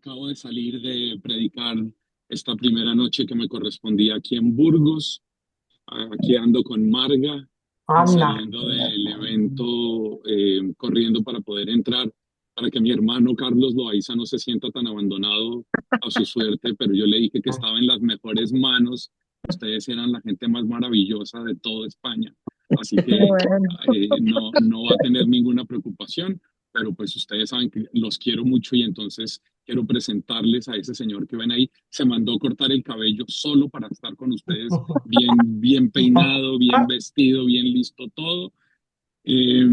Acabo de salir de predicar esta primera noche que me correspondía aquí en Burgos. Aquí ando con Marga, Anda. saliendo del evento, corriendo para poder entrar, para que mi hermano Carlos Loaiza no se sienta tan abandonado a su suerte, pero yo le dije que estaba en las mejores manos. Ustedes eran la gente más maravillosa de toda España, así que Bueno. no va a tener ninguna preocupación, pero pues ustedes saben que los quiero mucho y entonces quiero presentarles a ese señor que ven ahí. Se mandó cortar el cabello solo para estar con ustedes, bien peinado, bien vestido, bien listo todo. Eh,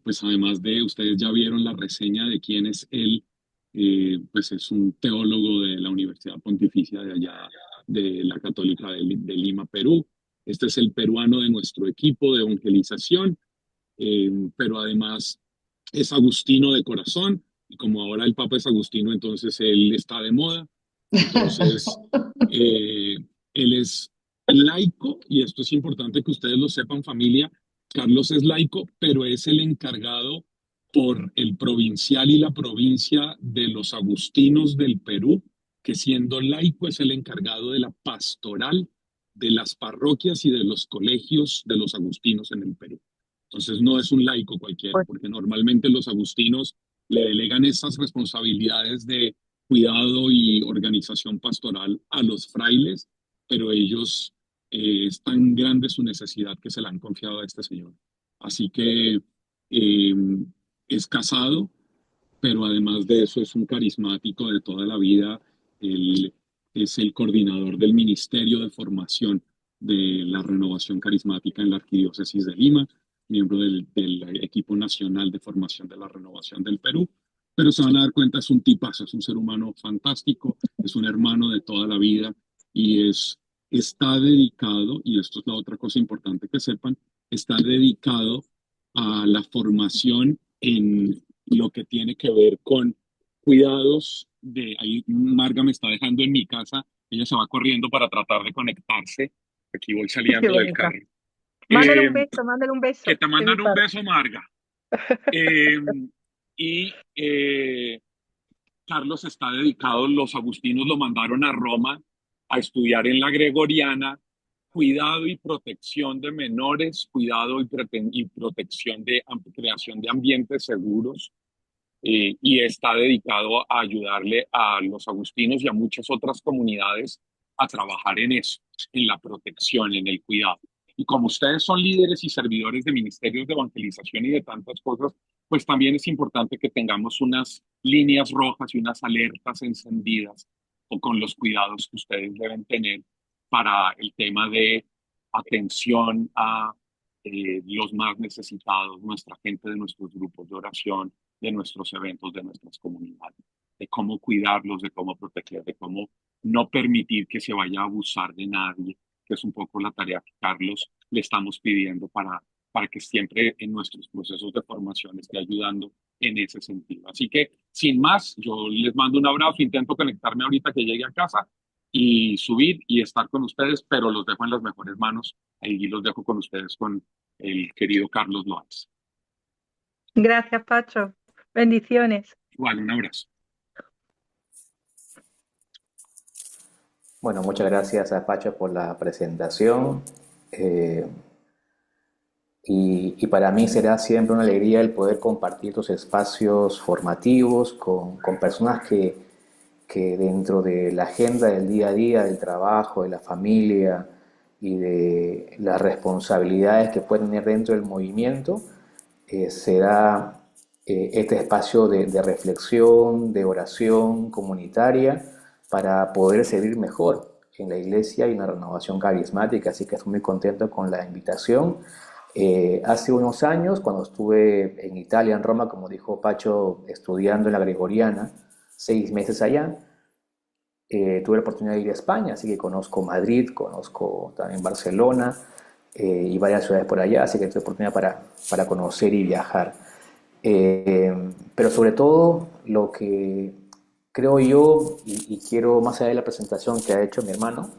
pues además de, ustedes ya vieron la reseña de quién es él. Pues es un teólogo de la Universidad Pontificia de allá, de la Católica de Lima, Perú. Este es el peruano de nuestro equipo de evangelización, pero además es agustino de corazón, y como ahora el Papa es agustino, entonces él está de moda. Entonces, eh, él es laico, y esto es importante que ustedes lo sepan, familia. Carlos es laico, pero es el encargado por el provincial y la provincia de los agustinos del Perú, que siendo laico es el encargado de la pastoral de las parroquias y de los colegios de los agustinos en el Perú. Entonces no es un laico cualquiera, Pues, porque normalmente los agustinos le delegan estas responsabilidades de cuidado y organización pastoral a los frailes, pero ellos, es tan grande su necesidad que se la han confiado a este señor. Así que eh, es casado, pero además de eso es un carismático de toda la vida. Él es el coordinador del Ministerio de Formación de la Renovación Carismática en la Arquidiócesis de Lima, miembro del equipo nacional de formación de la Renovación del Perú. Pero se van a dar cuenta, es un tipazo, es un ser humano fantástico, es un hermano de toda la vida y está dedicado, y esto es la otra cosa importante que sepan, está dedicado a la formación en lo que tiene que ver con cuidados de, ahí Marga me está dejando en mi casa, ella se va corriendo para tratar de conectarse, aquí voy qué saliendo del bonita. carro. Eh, Mándale un que beso te de mi mandan un parte. beso, Marga. Eh, y Carlos está dedicado, los agustinos lo mandaron a Roma a estudiar en la Gregoriana, cuidado y protección de menores, cuidado y protección de creación de ambientes seguros, y está dedicado a ayudarle a los agustinos y a muchas otras comunidades a trabajar en eso, en la protección, en el cuidado. Y como ustedes son líderes y servidores de ministerios de evangelización y de tantas cosas, pues también es importante que tengamos unas líneas rojas y unas alertas encendidas o con los cuidados que ustedes deben tener para el tema de atención a los más necesitados, nuestra gente de nuestros grupos de oración, de nuestros eventos, de nuestras comunidades, de cómo cuidarlos, de cómo proteger, de cómo no permitir que se vaya a abusar de nadie, que es un poco la tarea que Carlos le estamos pidiendo para que siempre en nuestros procesos de formación esté ayudando en ese sentido. Así que, sin más, yo les mando un abrazo, intento conectarme ahorita que llegue a casa y subir y estar con ustedes, pero los dejo en las mejores manos. Ahí los dejo con ustedes, con el querido Carlos Loaiza. Gracias, Pacho. Bendiciones. Igual, un abrazo. Bueno, muchas gracias a Pacho por la presentación. eh, y para mí será siempre una alegría el poder compartir estos espacios formativos con personas que dentro de la agenda del día a día, del trabajo, de la familia y de las responsabilidades que pueden tener dentro del movimiento, será este espacio de reflexión, de oración comunitaria para poder servir mejor en la iglesia y en la renovación carismática. Así que estoy muy contento con la invitación. Hace unos años, cuando estuve en Italia, en Roma, como dijo Pacho, estudiando en la Gregoriana, 6 meses allá, tuve la oportunidad de ir a España, así que conozco Madrid, conozco también Barcelona y varias ciudades por allá, así que tuve oportunidad para conocer y viajar. Pero sobre todo lo que creo yo, y quiero más allá de la presentación que ha hecho mi hermano,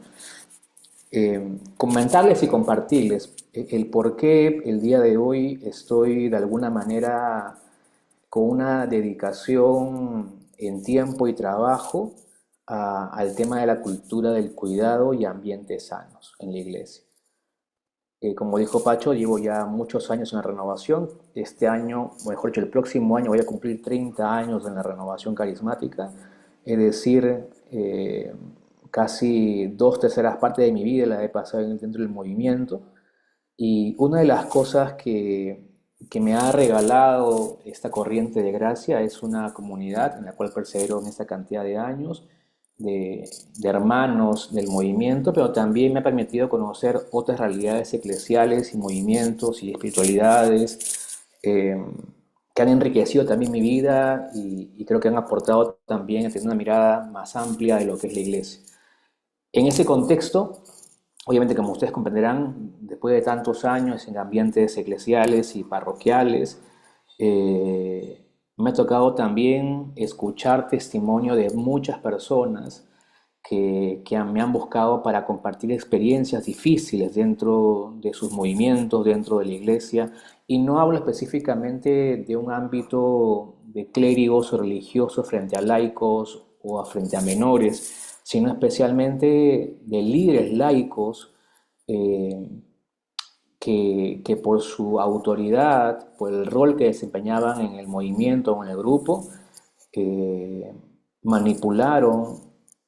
comentarles y compartirles el por qué el día de hoy estoy de alguna manera con una dedicación en tiempo y trabajo al tema de la cultura del cuidado y ambientes sanos en la iglesia. Como dijo Pacho, llevo ya muchos años en la renovación. Este año, o mejor dicho, el próximo año voy a cumplir 30 años en la renovación carismática. Es decir, casi 2/3 de mi vida la he pasado dentro del movimiento. Y una de las cosas que me ha regalado esta corriente de gracia es una comunidad en la cual persevero en esta cantidad de años, de hermanos del movimiento, pero también me ha permitido conocer otras realidades eclesiales y movimientos y espiritualidades que han enriquecido también mi vida y creo que han aportado también a tener una mirada más amplia de lo que es la iglesia. En ese contexto, obviamente, como ustedes comprenderán, después de tantos años en ambientes eclesiales y parroquiales, me ha tocado también escuchar testimonio de muchas personas que me han buscado para compartir experiencias difíciles dentro de sus movimientos, dentro de la iglesia. Y no hablo específicamente de un ámbito de clérigos o religiosos frente a laicos o frente a menores, sino especialmente de líderes laicos eh, que por su autoridad, por el rol que desempeñaban en el movimiento o en el grupo, eh, manipularon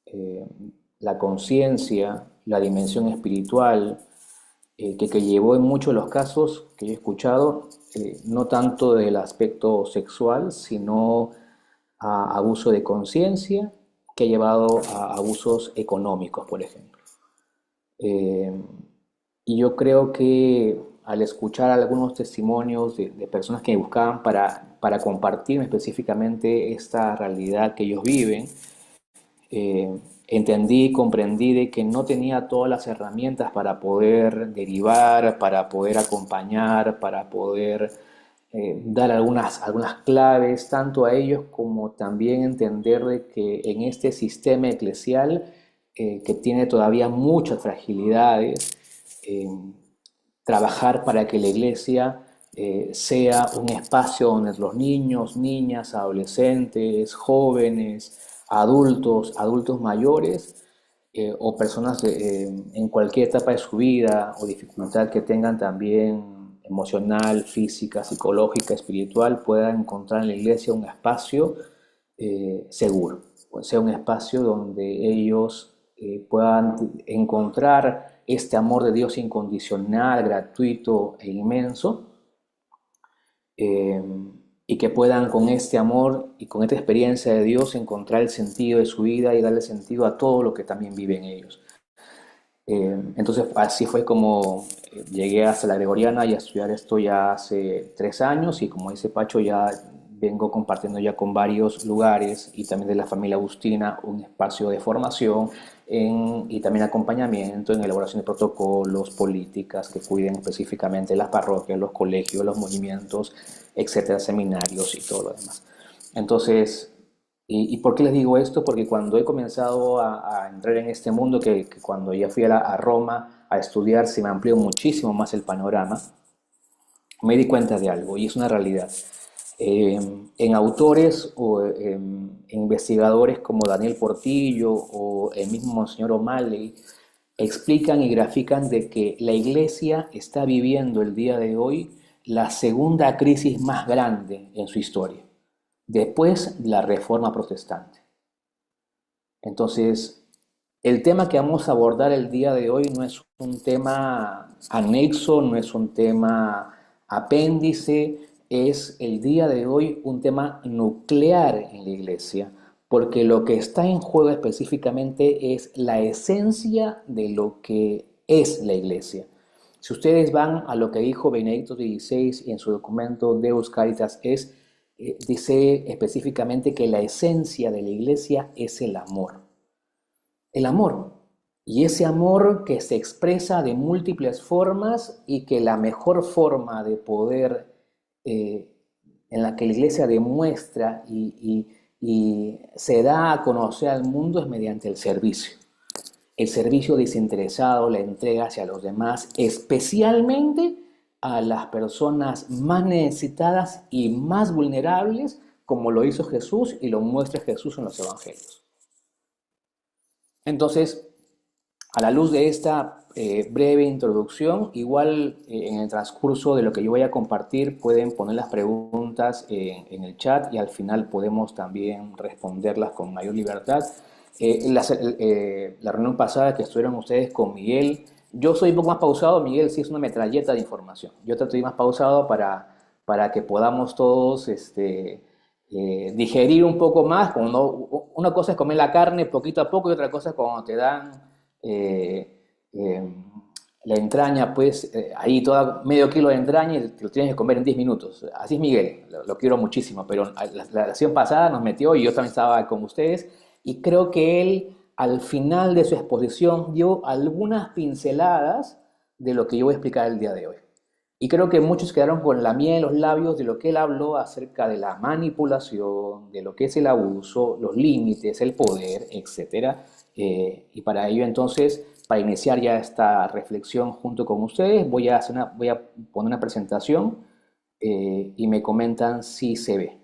eh, la conciencia, la dimensión espiritual, que llevó en muchos de los casos que yo he escuchado, no tanto del aspecto sexual, sino a abuso de conciencia, que ha llevado a abusos económicos, por ejemplo. Eh, y yo creo que al escuchar algunos testimonios de personas que me buscaban para compartirme específicamente esta realidad que ellos viven, entendí y comprendí de que no tenía todas las herramientas para poder derivar, para poder acompañar, para poder dar algunas claves, tanto a ellos como también entender de que en este sistema eclesial, que tiene todavía muchas fragilidades, eh, trabajar para que la iglesia sea un espacio donde los niños, niñas, adolescentes, jóvenes, adultos mayores o personas en cualquier etapa de su vida o dificultad que tengan también emocional, física, psicológica, espiritual, puedan encontrar en la iglesia un espacio seguro, o sea, un espacio donde ellos puedan encontrar este amor de Dios incondicional, gratuito e inmenso, eh, y que puedan con este amor y con esta experiencia de Dios encontrar el sentido de su vida y darle sentido a todo lo que también viven ellos. Entonces así fue como llegué hasta la Gregoriana y a estudiar esto ya hace 3 años, y como dice Pacho, ya vengo compartiendo ya con varios lugares y también de la familia Agustina un espacio de formación y también acompañamiento en elaboración de protocolos, políticas que cuiden específicamente las parroquias, los colegios, los movimientos, etcétera, seminarios y todo lo demás. Entonces, ¿y por qué les digo esto? Porque cuando he comenzado a entrar en este mundo, que cuando ya fui a Roma a estudiar, se me amplió muchísimo más el panorama, me di cuenta de algo, y es una realidad. En autores o en investigadores como Daniel Portillo o el mismo Monseñor O'Malley, explican y grafican de que la Iglesia está viviendo el día de hoy la segunda crisis más grande en su historia, después de la Reforma Protestante. Entonces, el tema que vamos a abordar el día de hoy no es un tema anexo, no es un tema apéndice, es el día de hoy un tema nuclear en la iglesia, porque lo que está en juego específicamente es la esencia de lo que es la iglesia. Si ustedes van a lo que dijo Benedicto XVI en su documento Deus Caritas dice específicamente que la esencia de la iglesia es el amor. El amor. Y ese amor que se expresa de múltiples formas y que la mejor forma de poder, en la que la iglesia demuestra y se da a conocer al mundo es mediante el servicio. El servicio desinteresado, la entrega hacia los demás, especialmente a las personas más necesitadas y más vulnerables, como lo hizo Jesús y lo muestra Jesús en los evangelios. Entonces, a la luz de esta breve introducción, igual en el transcurso de lo que yo voy a compartir pueden poner las preguntas en el chat y al final podemos también responderlas con mayor libertad. La reunión pasada que estuvieron ustedes con Miguel, yo soy un poco más pausado, Miguel sí es una metralleta de información. Yo trato de ir más pausado para que podamos todos digerir un poco más. Una cosa es comer la carne poquito a poco y otra cosa es cuando te dan la entraña, pues ahí toda medio kilo de entraña y te lo tienes que comer en 10 minutos. Así es Miguel, lo quiero muchísimo, pero la sesión pasada nos metió y yo también estaba con ustedes y creo que él al final de su exposición dio algunas pinceladas de lo que yo voy a explicar el día de hoy. Y creo que muchos quedaron con la miel en los labios de lo que él habló acerca de la manipulación, de lo que es el abuso, los límites, el poder, etc. Y para ello entonces, para iniciar ya esta reflexión junto con ustedes, voy a poner una presentación y me comentan si se ve.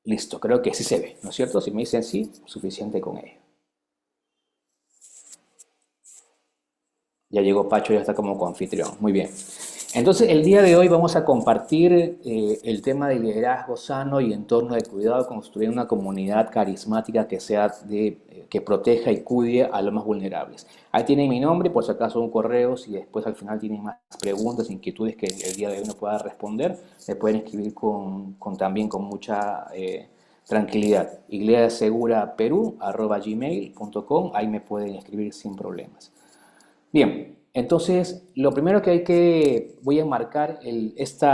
Listo, creo que sí se ve, ¿no es cierto? Si me dicen sí, suficiente con ello. Ya llegó Pacho, ya está como coanfitrión. Muy bien. Entonces, el día de hoy vamos a compartir el tema del liderazgo sano y entorno de cuidado, construir una comunidad carismática que proteja y cuide a los más vulnerables. Ahí tienen mi nombre, por si acaso un correo, si después al final tienen más preguntas, inquietudes que el día de hoy no pueda responder, me pueden escribir también con mucha tranquilidad. iglesiaseguraperú@gmail.com, ahí me pueden escribir sin problemas. Bien, entonces lo primero voy a enmarcar este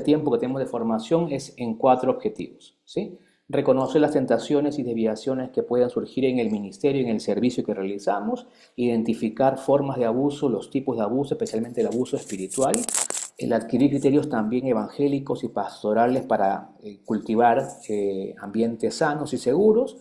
tiempo que tenemos de formación es en 4 objetivos, ¿sí? Reconocer las tentaciones y desviaciones que puedan surgir en el ministerio, en el servicio que realizamos, identificar formas de abuso, los tipos de abuso, especialmente el abuso espiritual, el adquirir criterios también evangélicos y pastorales para cultivar ambientes sanos y seguros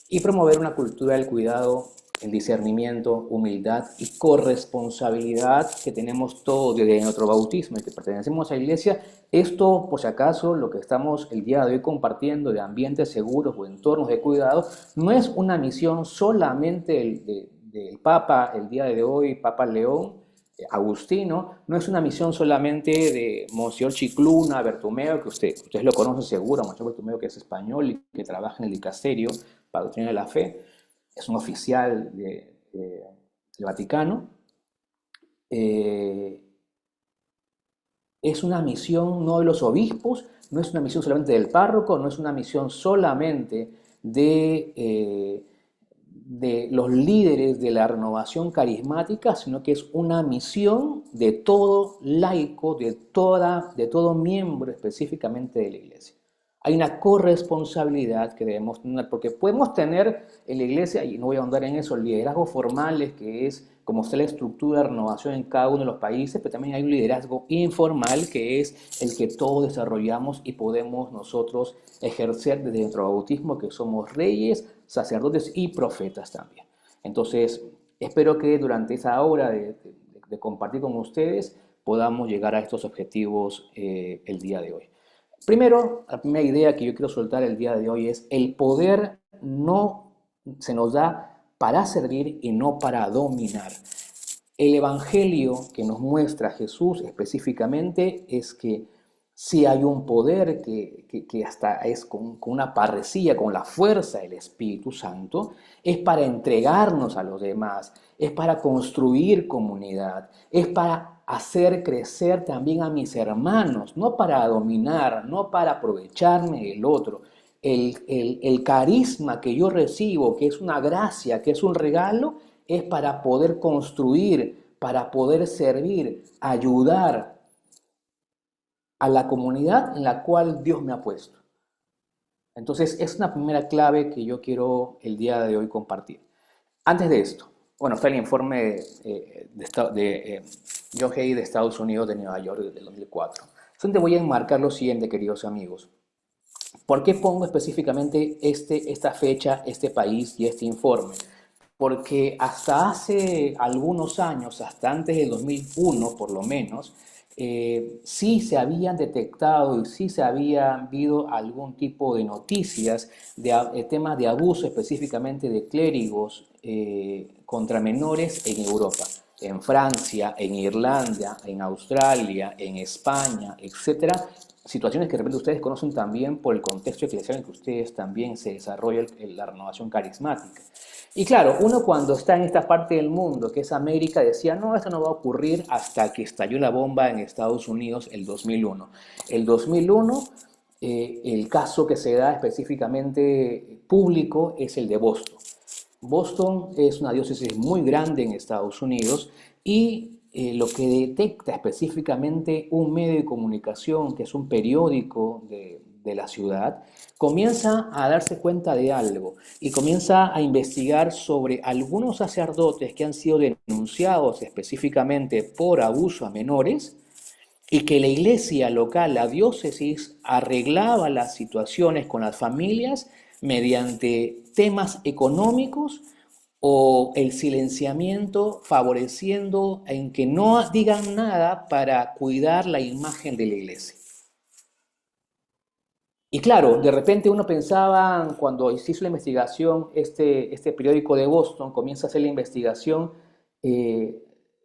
y promover una cultura del cuidado, el discernimiento, humildad y corresponsabilidad que tenemos todos desde nuestro bautismo y que pertenecemos a la iglesia. Esto, por si acaso, lo que estamos el día de hoy compartiendo de ambientes seguros o entornos de cuidado, no es una misión solamente del Papa el día de hoy, Papa León, Agustino, no es una misión solamente de Monseñor Chicluna, Bertumeo, que ustedes lo conocen seguro, Monseñor Bertumeo, que es español y que trabaja en el dicasterio para doctrina de la fe. Es un oficial del Vaticano. Es una misión no de los obispos, no es una misión solamente del párroco, no es una misión solamente de los líderes de la renovación carismática, sino que es una misión de todo laico, de todo miembro específicamente de la iglesia. Hay una corresponsabilidad que debemos tener, porque podemos tener en la iglesia, y no voy a ahondar en eso, liderazgos formales, que es como está la estructura de renovación en cada uno de los países, pero también hay un liderazgo informal, que es el que todos desarrollamos y podemos nosotros ejercer desde nuestro bautismo, que somos reyes, sacerdotes y profetas también. Entonces, espero que durante esa hora de compartir con ustedes podamos llegar a estos objetivos el día de hoy. Primero, la primera idea que yo quiero soltar el día de hoy es: el poder no se nos da para servir y no para dominar. El evangelio que nos muestra Jesús específicamente es que si hay un poder que hasta es con una parresía, con la fuerza del Espíritu Santo, es para entregarnos a los demás, es para construir comunidad, es para hacer crecer también a mis hermanos, no para dominar, no para aprovecharme del otro. El carisma que yo recibo, que es una gracia, que es un regalo, es para poder construir, para poder servir, ayudar a la comunidad en la cual Dios me ha puesto. Entonces, es una primera clave que yo quiero el día de hoy compartir. Antes de esto, bueno, está el informe de John Hay de Estados Unidos, de Nueva York, del 2004. Entonces, voy a enmarcar lo siguiente, queridos amigos. ¿Por qué pongo específicamente esta fecha, este país y este informe? porque hasta hace algunos años, hasta antes del 2001 por lo menos, sí se habían detectado y sí se había habido algún tipo de noticias de temas de abuso específicamente de clérigos contra menores en Europa, en Francia, en Irlanda, en Australia, en España, etcétera. Situaciones que de repente ustedes conocen también por el contexto eclesial en que ustedes también se desarrolla la renovación carismática. Y claro, uno cuando está en esta parte del mundo, que es América, decía, no, esto no va a ocurrir hasta que estalló la bomba en Estados Unidos el 2001. El 2001, el caso que se da específicamente público es el de Boston. Boston es una diócesis muy grande en Estados Unidos y lo que detecta específicamente un medio de comunicación, que es un periódico de la ciudad, comienza a darse cuenta de algo y comienza a investigar sobre algunos sacerdotes que han sido denunciados específicamente por abuso a menores y que la iglesia local, la diócesis, arreglaba las situaciones con las familias mediante temas económicos o el silenciamiento favoreciendo en que no digan nada para cuidar la imagen de la iglesia. Y claro, de repente uno pensaba, cuando se hizo la investigación, este periódico de Boston comienza a hacer la investigación,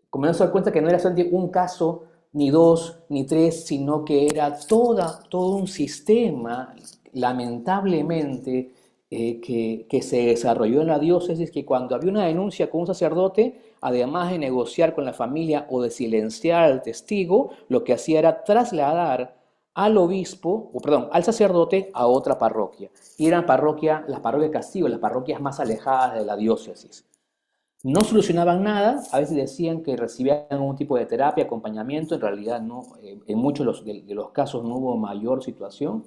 comienza a dar cuenta que no era solamente un caso, ni dos, ni tres, sino que era todo un sistema, lamentablemente, que se desarrolló en la diócesis, que cuando había una denuncia con un sacerdote, además de negociar con la familia o de silenciar al testigo, lo que hacía era trasladar al obispo, o perdón, al sacerdote a otra parroquia. Y eran las parroquias castigo, las parroquias más alejadas de la diócesis. No solucionaban nada, a veces decían que recibían algún tipo de terapia, acompañamiento, en realidad no, en muchos de los casos no hubo mayor situación,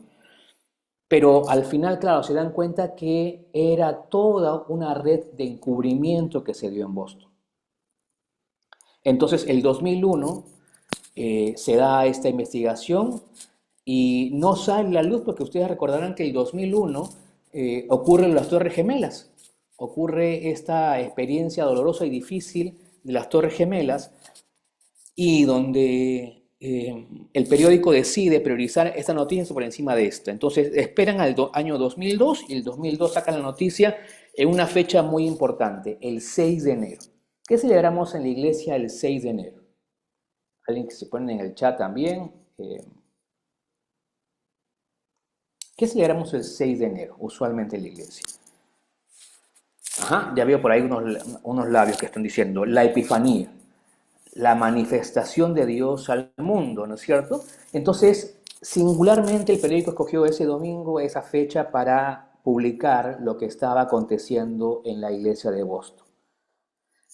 pero al final, claro, se dan cuenta que era toda una red de encubrimiento que se dio en Boston. Entonces, el 2001 se da esta investigación y no sale a la luz porque ustedes recordarán que el 2001 ocurren las Torres Gemelas, ocurre esta experiencia dolorosa y difícil de las Torres Gemelas y donde el periódico decide priorizar esta noticia por encima de esta. Entonces esperan al año 2002 y el 2002 sacan la noticia en una fecha muy importante, el 6 de enero. ¿Qué celebramos en la iglesia el 6 de enero? Alguien que se pone en el chat también. ¿Qué celebramos el 6 de enero, usualmente en la iglesia? Ajá, ya veo por ahí unos labios que están diciendo la Epifanía, la manifestación de Dios al mundo, ¿no es cierto? Entonces, singularmente el periódico escogió ese domingo, esa fecha, para publicar lo que estaba aconteciendo en la iglesia de Boston.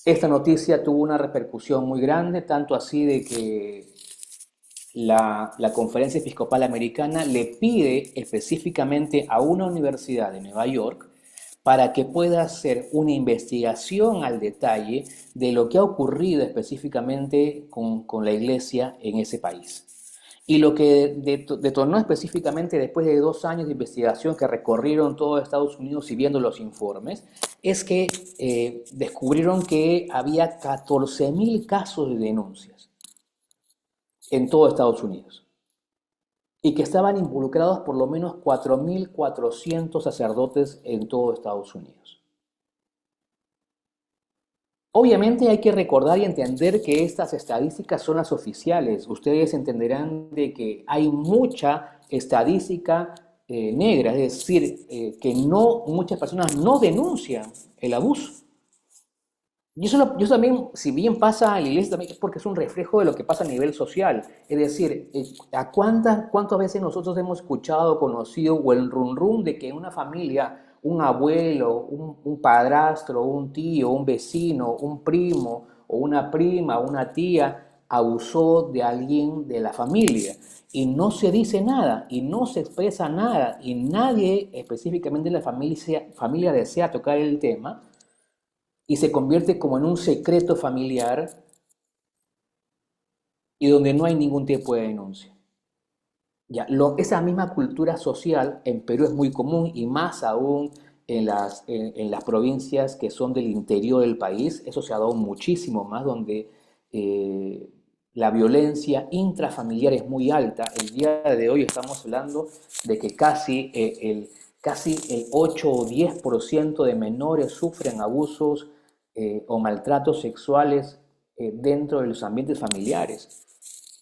Esta noticia tuvo una repercusión muy grande, tanto así de que la Conferencia Episcopal Americana le pide específicamente a una universidad de Nueva York para que pueda hacer una investigación al detalle de lo que ha ocurrido específicamente con la iglesia en ese país. Y lo que detonó específicamente después de 2 años de investigación que recorrieron todo Estados Unidos y viendo los informes, es que descubrieron que había 14.000 casos de denuncias en todo Estados Unidos y que estaban involucrados por lo menos 4.400 sacerdotes en todo Estados Unidos. Obviamente hay que recordar y entender que estas estadísticas son las oficiales. Ustedes entenderán de que hay mucha estadística negra, es decir, que muchas personas no denuncian el abuso. Y eso también, si bien pasa en la iglesia, también es porque es un reflejo de lo que pasa a nivel social. Es decir, ¿cuántas veces nosotros hemos escuchado, conocido o el rum de que en una familia, un abuelo, un padrastro, un tío, un vecino, un primo o una prima, una tía abusó de alguien de la familia? Y no se dice nada, y no se expresa nada, y nadie específicamente en la familia desea tocar el tema, y se convierte como en un secreto familiar y donde no hay ningún tipo de denuncia. Ya, esa misma cultura social en Perú es muy común y más aún en las provincias que son del interior del país, eso se ha dado muchísimo más, donde la violencia intrafamiliar es muy alta. El día de hoy estamos hablando de que casi el 8 o 10% de menores sufren abusos o maltratos sexuales dentro de los ambientes familiares.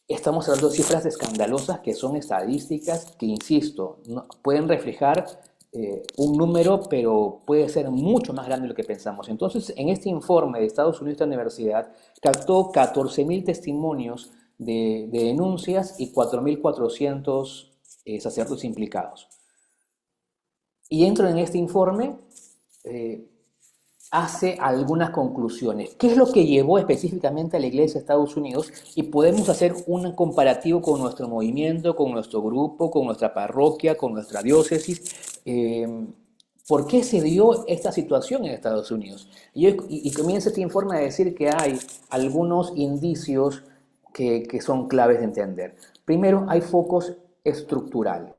Estamos hablando de cifras escandalosas que son estadísticas que, insisto, pueden reflejar un número, pero puede ser mucho más grande de lo que pensamos. Entonces, en este informe de Estados Unidos, esta universidad captó 14.000 testimonios de denuncias y 4.400 sacerdotes implicados. Y entro en este informe, hace algunas conclusiones. ¿Qué es lo que llevó específicamente a la Iglesia de Estados Unidos? Y podemos hacer un comparativo con nuestro movimiento, con nuestro grupo, con nuestra parroquia, con nuestra diócesis. ¿Por qué se dio esta situación en Estados Unidos? Y comienza este informe a decir que hay algunos indicios que son claves de entender. Primero, hay focos estructurales.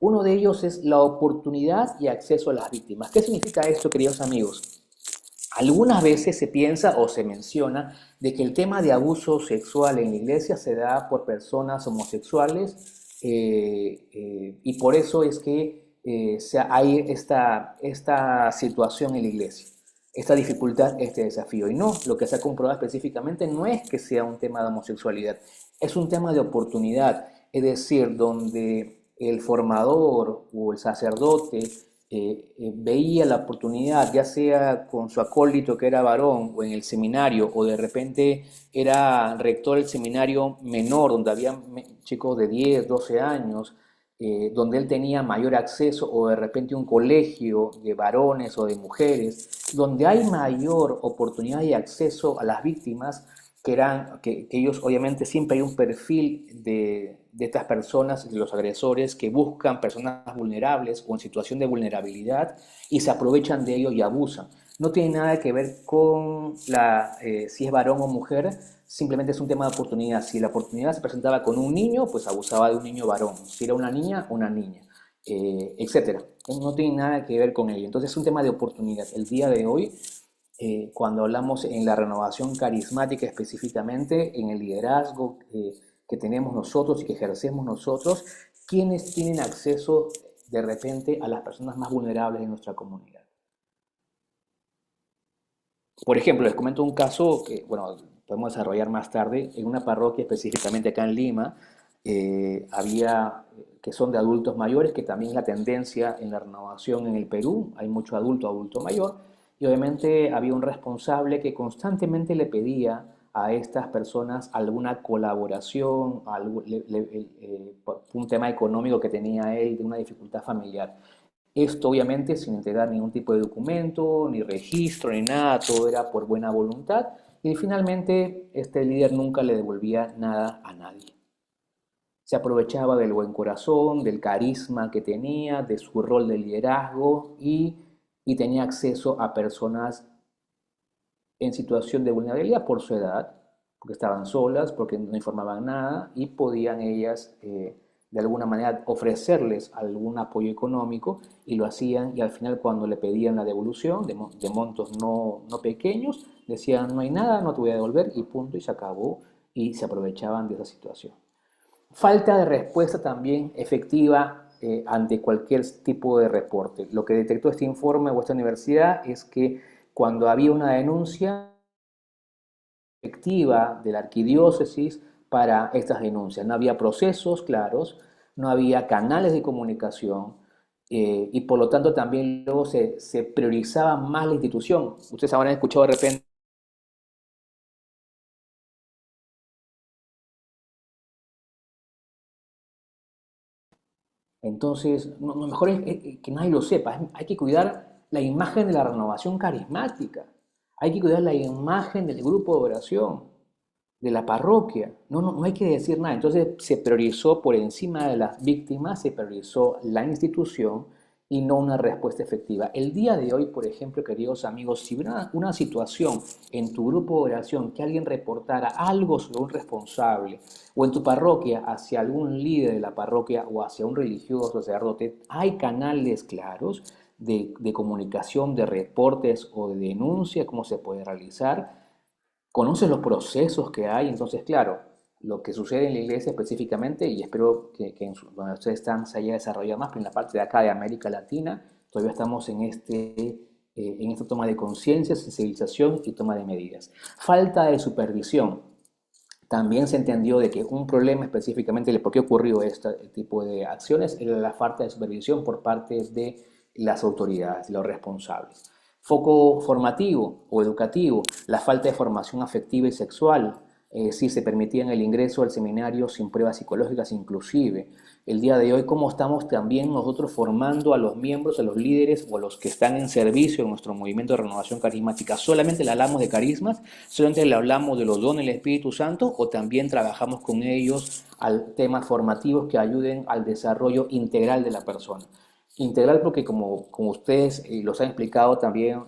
Uno de ellos es la oportunidad y acceso a las víctimas. ¿Qué significa esto, queridos amigos? Algunas veces se piensa o se menciona de que el tema de abuso sexual en la iglesia se da por personas homosexuales y por eso es que hay esta situación en la iglesia, esta dificultad, este desafío. Y no, lo que se ha comprobado específicamente no es que sea un tema de homosexualidad, es un tema de oportunidad, es decir, donde el formador o el sacerdote veía la oportunidad, ya sea con su acólito que era varón o en el seminario, o de repente era rector del seminario menor, donde había chicos de 10, 12 años, donde él tenía mayor acceso, o de repente un colegio de varones o de mujeres, donde hay mayor oportunidad y acceso a las víctimas, que ellos obviamente siempre hay un perfil de estas personas, de los agresores, que buscan personas vulnerables o en situación de vulnerabilidad y se aprovechan de ello y abusan. No tiene nada que ver con si es varón o mujer, simplemente es un tema de oportunidad. Si la oportunidad se presentaba con un niño, pues abusaba de un niño varón. Si era una niña, etcétera. No tiene nada que ver con ello. Entonces es un tema de oportunidad. El día de hoy, cuando hablamos en la renovación carismática específicamente, en el liderazgo que tenemos nosotros y que ejercemos nosotros, ¿quiénes tienen acceso de repente a las personas más vulnerables de nuestra comunidad? Por ejemplo, les comento un caso que, bueno, podemos desarrollar más tarde. En una parroquia específicamente acá en Lima, había que son de adultos mayores, que también es la tendencia en la renovación en el Perú, hay mucho adulto mayor, y obviamente había un responsable que constantemente le pedía a estas personas alguna colaboración, por un tema económico que tenía él, de una dificultad familiar. Esto obviamente sin entregar ningún tipo de documento, ni registro, ni nada, todo era por buena voluntad, y finalmente este líder nunca le devolvía nada a nadie. Se aprovechaba del buen corazón, del carisma que tenía, de su rol de liderazgo, y tenía acceso a personas en situación de vulnerabilidad por su edad, porque estaban solas, porque no informaban nada y podían ellas de alguna manera ofrecerles algún apoyo económico, y lo hacían, y al final cuando le pedían la devolución de montos no pequeños, decían no hay nada, no te voy a devolver y punto, y se acabó, y se aprovechaban de esa situación. Falta de respuesta también efectiva ante cualquier tipo de reporte. Lo que detectó este informe o esta universidad es que cuando había una denuncia efectiva de la arquidiócesis para estas denuncias, no había procesos claros, no había canales de comunicación, y por lo tanto también luego se priorizaba más la institución. Ustedes habrán escuchado de repente. Entonces, lo mejor es que nadie lo sepa. Hay que cuidar la imagen de la renovación carismática. Hay que cuidar la imagen del grupo de oración, de la parroquia. No hay que decir nada. Entonces se priorizó por encima de las víctimas, se priorizó la institución y no una respuesta efectiva. El día de hoy, por ejemplo, queridos amigos, si hubiera una situación en tu grupo de oración que alguien reportara algo sobre un responsable, o en tu parroquia hacia algún líder de la parroquia o hacia un religioso sacerdote, hay canales claros de comunicación, de reportes o de denuncia, cómo se puede realizar, conoces los procesos que hay. Entonces, claro, lo que sucede en la iglesia específicamente, y espero que donde ustedes están se haya desarrollado más, pero en la parte de acá de América Latina, todavía estamos en esta toma de conciencia, sensibilización y toma de medidas. Falta de supervisión. También se entendió de que un problema específicamente de por qué ocurrió este tipo de acciones era la falta de supervisión por parte de las autoridades, los responsables. Foco formativo o educativo, la falta de formación afectiva y sexual. Sí se permitían el ingreso al seminario sin pruebas psicológicas inclusive. El día de hoy, cómo estamos también nosotros formando a los miembros, a los líderes o a los que están en servicio en nuestro movimiento de renovación carismática. ¿Solamente le hablamos de carismas? ¿Solamente le hablamos de los dones del Espíritu Santo? ¿O también trabajamos con ellos al temas formativos que ayuden al desarrollo integral de la persona? Integral porque como ustedes los han explicado también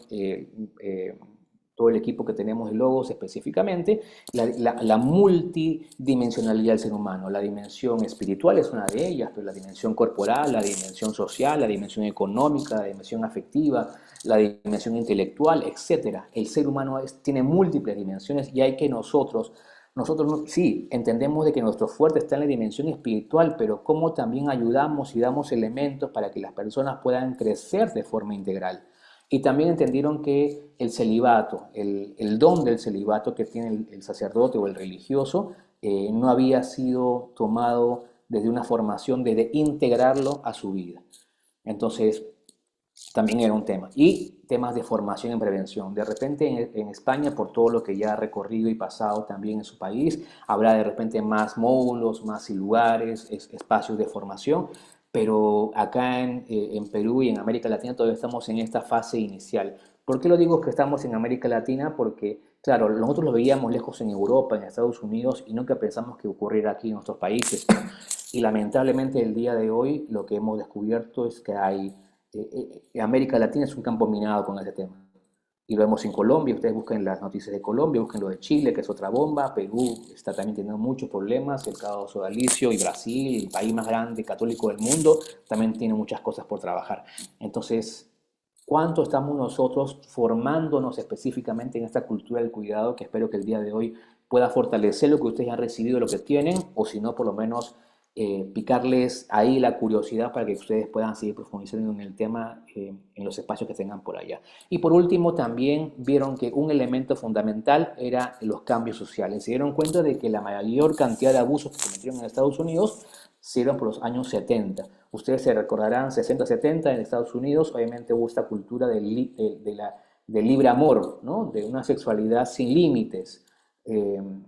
todo el equipo que tenemos de Logos específicamente, la multidimensionalidad del ser humano. La dimensión espiritual es una de ellas, pero la dimensión corporal, la dimensión social, la dimensión económica, la dimensión afectiva, la dimensión intelectual, etc. El ser humano tiene múltiples dimensiones y hay que nosotros sí, entendemos de que nuestro fuerte está en la dimensión espiritual, pero cómo también ayudamos y damos elementos para que las personas puedan crecer de forma integral. Y también entendieron que el celibato, el don del celibato que tiene el sacerdote o el religioso, no había sido tomado desde una formación de integrarlo a su vida. Entonces, también era un tema. Y temas de formación en prevención. De repente en España, por todo lo que ya ha recorrido y pasado también en su país, habrá de repente más módulos, más lugares, espacios de formación. Pero acá en Perú y en América Latina todavía estamos en esta fase inicial. ¿Por qué lo digo que estamos en América Latina? Porque, claro, nosotros lo veíamos lejos en Europa, en Estados Unidos, y nunca pensamos que ocurriera aquí en nuestros países. Y lamentablemente el día de hoy lo que hemos descubierto es que América Latina es un campo minado con este tema. Y lo vemos en Colombia, ustedes busquen las noticias de Colombia, busquen lo de Chile, que es otra bomba, Perú está también teniendo muchos problemas, el caos sodalicio, y Brasil, el país más grande católico del mundo, también tiene muchas cosas por trabajar. Entonces, ¿cuánto estamos nosotros formándonos específicamente en esta cultura del cuidado que espero que el día de hoy pueda fortalecer lo que ustedes han recibido, lo que tienen, o si no, por lo menos picarles ahí la curiosidad para que ustedes puedan seguir profundizando en el tema en los espacios que tengan por allá. Y por último, también vieron que un elemento fundamental era los cambios sociales. Se dieron cuenta de que la mayor cantidad de abusos que cometieron en Estados Unidos se dieron por los años 70. Ustedes se recordarán 60-70 en Estados Unidos, obviamente hubo esta cultura del libre amor, ¿no? De una sexualidad sin límites.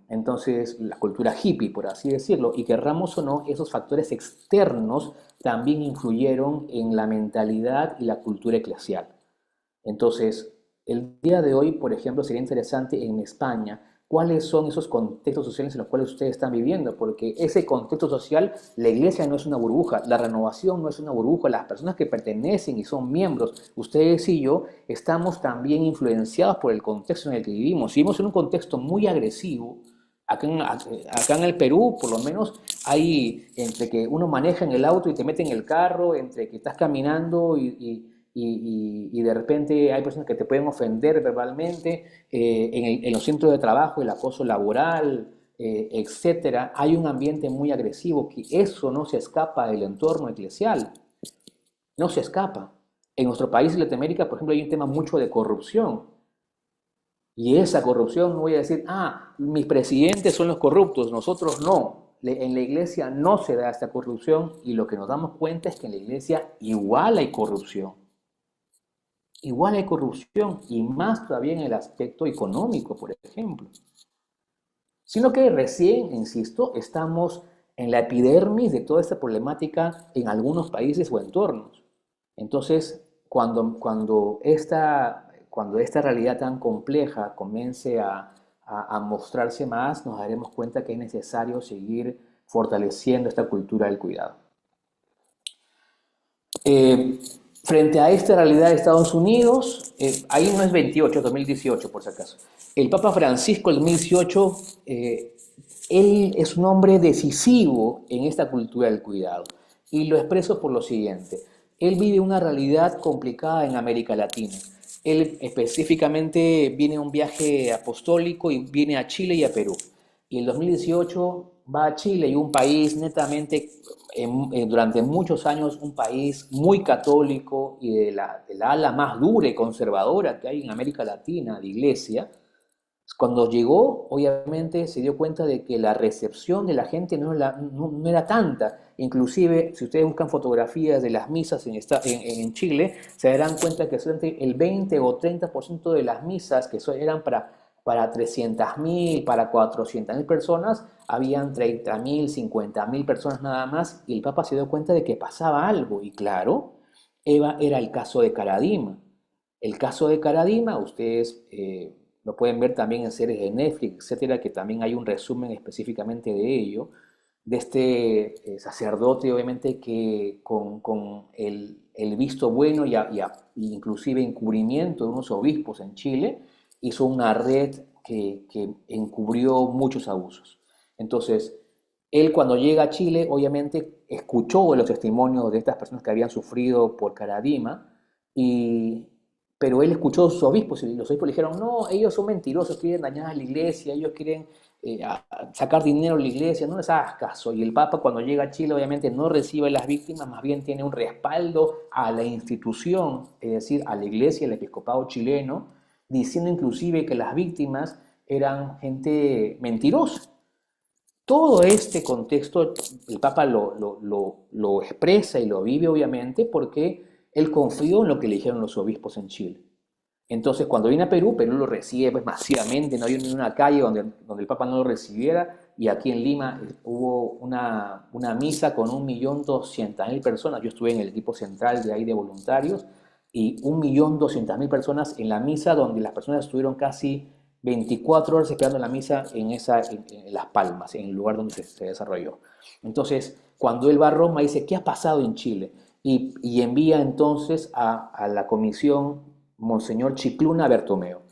Entonces, la cultura hippie, por así decirlo, y querramos o no, esos factores externos también influyeron en la mentalidad y la cultura eclesial. Entonces, el día de hoy, por ejemplo, sería interesante en España, cuáles son esos contextos sociales en los cuales ustedes están viviendo, porque ese contexto social, la iglesia no es una burbuja, la renovación no es una burbuja, las personas que pertenecen y son miembros, ustedes y yo, estamos también influenciados por el contexto en el que vivimos. Vivimos en un contexto muy agresivo. Acá en el Perú, por lo menos, hay entre que uno maneja en el auto y te mete en el carro, entre que estás caminando y de repente hay personas que te pueden ofender verbalmente, en los centros de trabajo, el acoso laboral, etcétera, hay un ambiente muy agresivo que eso no se escapa del entorno eclesial, no se escapa. En nuestro país, en Latinoamérica, por ejemplo, hay un tema mucho de corrupción. Y esa corrupción, no voy a decir, mis presidentes son los corruptos, nosotros no. En la iglesia no se da esta corrupción y lo que nos damos cuenta es que en la iglesia igual hay corrupción. Igual hay corrupción y más todavía en el aspecto económico, por ejemplo. Sino que recién, insisto, estamos en la epidermis de toda esta problemática en algunos países o entornos. Entonces, cuando esta realidad tan compleja comience a mostrarse más, nos daremos cuenta que es necesario seguir fortaleciendo esta cultura del cuidado. Frente a esta realidad de Estados Unidos, ahí no es 2018 por si acaso. El Papa Francisco, el 2018, él es un hombre decisivo en esta cultura del cuidado. Y lo expreso por lo siguiente. él vive una realidad complicada en América Latina. Él específicamente viene a un viaje apostólico y viene a Chile y a Perú. Y en 2018 va a Chile y un país netamente, durante muchos años, un país muy católico y de la ala más dura y conservadora que hay en América Latina, de iglesia. Cuando llegó, obviamente se dio cuenta de que la recepción de la gente no era tanta. Inclusive, si ustedes buscan fotografías de las misas en Chile, se darán cuenta que solamente el 20 o 30% de las misas, que eran para 300.000, para 400.000 personas, habían 30.000, 50.000 personas nada más, y el Papa se dio cuenta de que pasaba algo. Y claro, era el caso de Caradima. El caso de Caradima, ustedes lo pueden ver también en series de Netflix, etcétera, que también hay un resumen específicamente de ello, de este sacerdote, obviamente, que con el visto bueno inclusive encubrimiento de unos obispos en Chile, hizo una red que encubrió muchos abusos. Entonces, él cuando llega a Chile, obviamente, escuchó los testimonios de estas personas que habían sufrido por Caradima, y, pero él escuchó a sus obispos y los obispos le dijeron, no, ellos son mentirosos, quieren dañar a la iglesia, ellos quieren sacar dinero de la iglesia, no les hagas caso. Y el Papa cuando llega a Chile obviamente no recibe a las víctimas, más bien tiene un respaldo a la institución, es decir, a la iglesia, el episcopado chileno, diciendo inclusive que las víctimas eran gente mentirosa. Todo este contexto el Papa lo expresa y lo vive obviamente porque él confió en lo que le dijeron los obispos en Chile. Entonces, cuando viene a Perú, Perú lo recibe pues, masivamente, no había ni una calle donde el Papa no lo recibiera, y aquí en Lima hubo una misa con 1.200.000 personas. Yo estuve en el equipo central de ahí de voluntarios, y 1.200.000 personas en la misa, donde las personas estuvieron casi 24 horas esperando la misa en Las Palmas, en el lugar donde se desarrolló. Entonces, cuando él va a Roma, dice, ¿qué ha pasado en Chile? Y envía entonces a la comisión Monseñor Chicluna Bertomeo.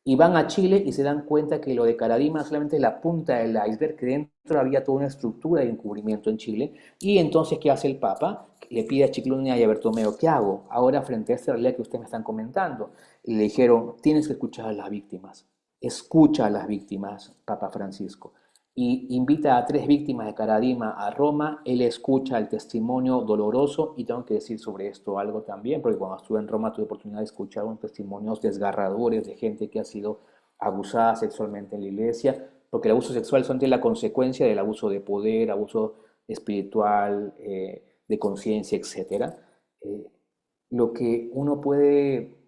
Y van a Chile y se dan cuenta que lo de Caradima solamente es la punta del iceberg, que dentro había toda una estructura de encubrimiento en Chile. Y entonces, ¿qué hace el Papa? Le pide a Chicluna y a Bertomeo, ¿qué hago ahora frente a esta realidad que ustedes me están comentando? Y le dijeron, tienes que escuchar a las víctimas. Escucha a las víctimas, Papa Francisco. Y invita a 3 víctimas de Caradima a Roma. Él escucha el testimonio doloroso, y tengo que decir sobre esto algo también, porque cuando estuve en Roma tuve oportunidad de escuchar unos testimonios desgarradores de gente que ha sido abusada sexualmente en la iglesia, porque el abuso sexual son la consecuencia del abuso de poder, abuso espiritual, de conciencia, etc. Lo que uno puede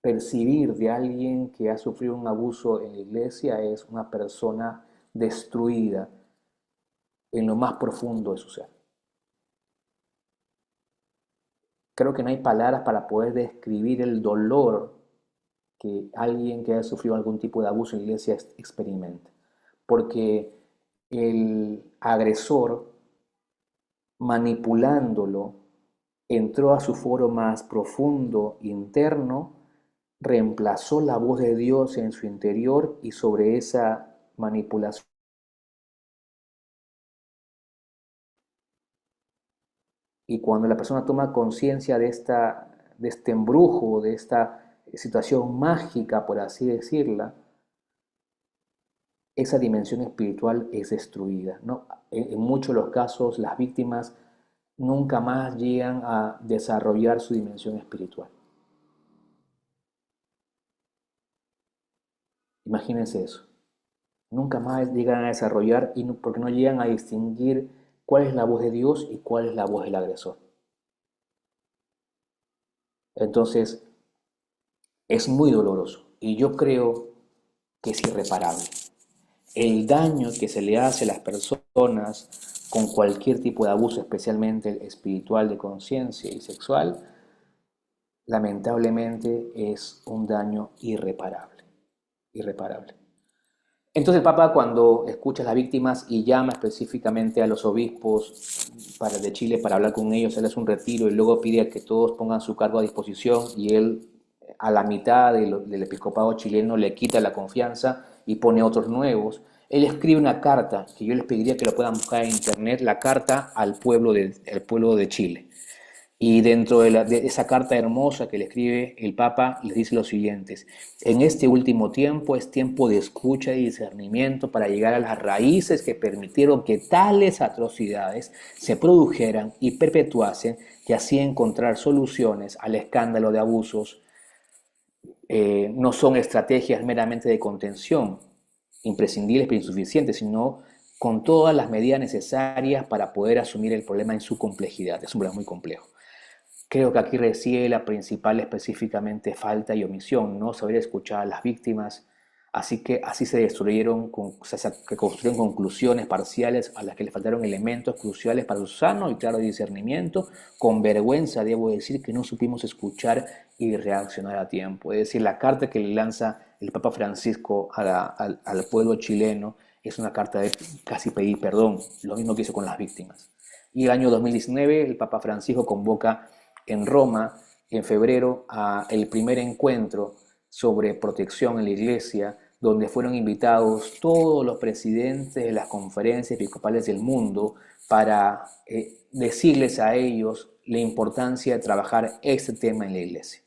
percibir de alguien que ha sufrido un abuso en la iglesia es una persona destruida en lo más profundo de su ser. Creo que no hay palabras para poder describir el dolor que alguien que ha sufrido algún tipo de abuso en la iglesia experimenta. Porque el agresor, manipulándolo, entró a su foro más profundo, interno, reemplazó la voz de Dios en su interior, y sobre esa manipulación. Y cuando la persona toma conciencia de este embrujo, de esta situación mágica, por así decirla, esa dimensión espiritual es destruida, ¿no? En muchos de los casos, las víctimas nunca más llegan a desarrollar su dimensión espiritual. Imagínense eso. Nunca más llegan a desarrollar, porque no llegan a distinguir cuál es la voz de Dios y cuál es la voz del agresor. Entonces, es muy doloroso, y yo creo que es irreparable. El daño que se le hace a las personas con cualquier tipo de abuso, especialmente espiritual, de conciencia y sexual, lamentablemente es un daño irreparable. Irreparable. Entonces el Papa, cuando escucha a las víctimas y llama específicamente a los obispos de Chile para hablar con ellos, él hace un retiro y luego pide que todos pongan su cargo a disposición, y él a la mitad del episcopado chileno le quita la confianza y pone otros nuevos. Él escribe una carta, que yo les pediría que lo puedan buscar en internet, la carta al pueblo de Chile. Y dentro de esa carta hermosa que le escribe el Papa, les dice lo siguiente: en este último tiempo es tiempo de escucha y discernimiento para llegar a las raíces que permitieron que tales atrocidades se produjeran y perpetuasen, y así encontrar soluciones al escándalo de abusos. No son estrategias meramente de contención, imprescindibles pero insuficientes, sino con todas las medidas necesarias para poder asumir el problema en su complejidad. Es un problema muy complejo. Creo que aquí reside la principal específicamente falta y omisión, no saber escuchar a las víctimas, así que así se destruyeron, se construyeron conclusiones parciales a las que le faltaron elementos cruciales para su sano y claro discernimiento. Con vergüenza debo decir que no supimos escuchar y reaccionar a tiempo. Es decir, la carta que le lanza el Papa Francisco al pueblo chileno es una carta de casi pedir perdón, lo mismo que hizo con las víctimas. Y el año 2019 el Papa Francisco convoca en Roma, en febrero, el primer encuentro sobre protección en la iglesia, donde fueron invitados todos los presidentes de las conferencias episcopales del mundo para decirles a ellos la importancia de trabajar este tema en la iglesia.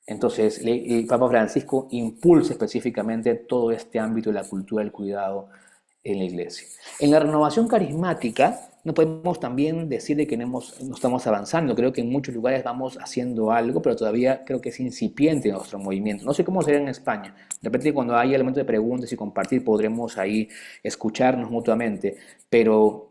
Entonces, el Papa Francisco impulsa específicamente todo este ámbito de la cultura del cuidado en la iglesia. En la renovación carismática, no podemos también decir de que no estamos avanzando. Creo que en muchos lugares vamos haciendo algo, pero todavía creo que es incipiente nuestro movimiento. No sé cómo será en España. De repente, cuando haya elementos de preguntas y compartir, podremos ahí escucharnos mutuamente. Pero,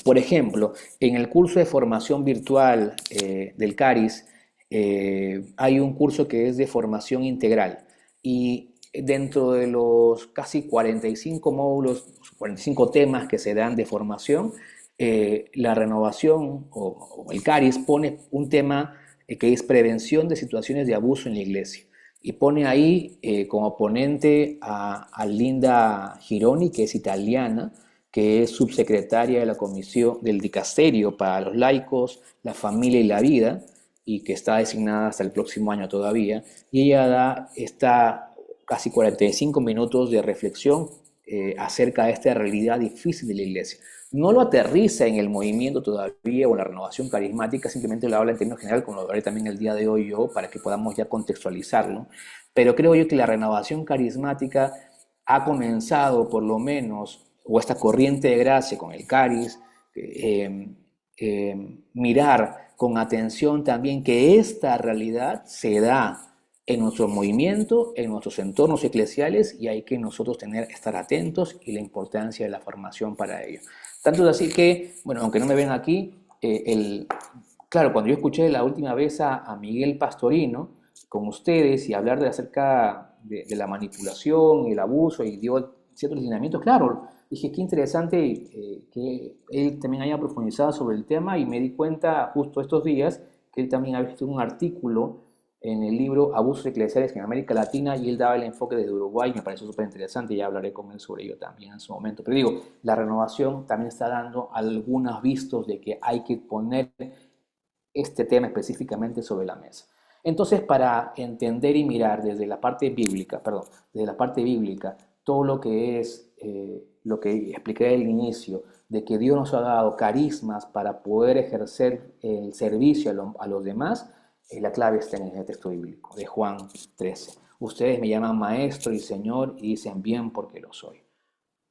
por ejemplo, en el curso de formación virtual del CARIS, hay un curso que es de formación integral. Y dentro de los casi 45 módulos, 45 temas que se dan de formación, la renovación o el CARIS pone un tema que es prevención de situaciones de abuso en la iglesia. Y pone ahí como ponente a Linda Gironi, que es italiana, que es subsecretaria de la Comisión del Dicasterio para los laicos, la familia y la vida, y que está designada hasta el próximo año todavía. Y ella da casi 45 minutos de reflexión acerca de esta realidad difícil de la iglesia. No lo aterriza en el movimiento todavía o en la renovación carismática, simplemente lo habla en términos generales, como lo hablaré también el día de hoy yo, para que podamos ya contextualizarlo. Pero creo yo que la renovación carismática ha comenzado, por lo menos, o esta corriente de gracia con el CARIS, mirar con atención también que esta realidad se da en nuestro movimiento, en nuestros entornos eclesiales, y hay que nosotros estar atentos y la importancia de la formación para ello. Tanto es así que, bueno, aunque no me ven aquí, claro, cuando yo escuché la última vez a Miguel Pastorino con ustedes y hablar acerca de la manipulación y el abuso y dio ciertos lineamientos, claro, dije qué interesante que él también haya profundizado sobre el tema, y me di cuenta justo estos días que él también había escrito un artículo en el libro Abusos Eclesiales en América Latina, y él daba el enfoque desde Uruguay. Me pareció súper interesante, y ya hablaré con él sobre ello también en su momento. Pero digo, la renovación también está dando algunos vistos de que hay que poner este tema específicamente sobre la mesa. Entonces, para entender y mirar desde la parte bíblica, todo lo que es lo que expliqué al inicio, de que Dios nos ha dado carismas para poder ejercer el servicio a los demás, la clave está en el texto bíblico de Juan 13. Ustedes me llaman maestro y señor y dicen bien porque lo soy.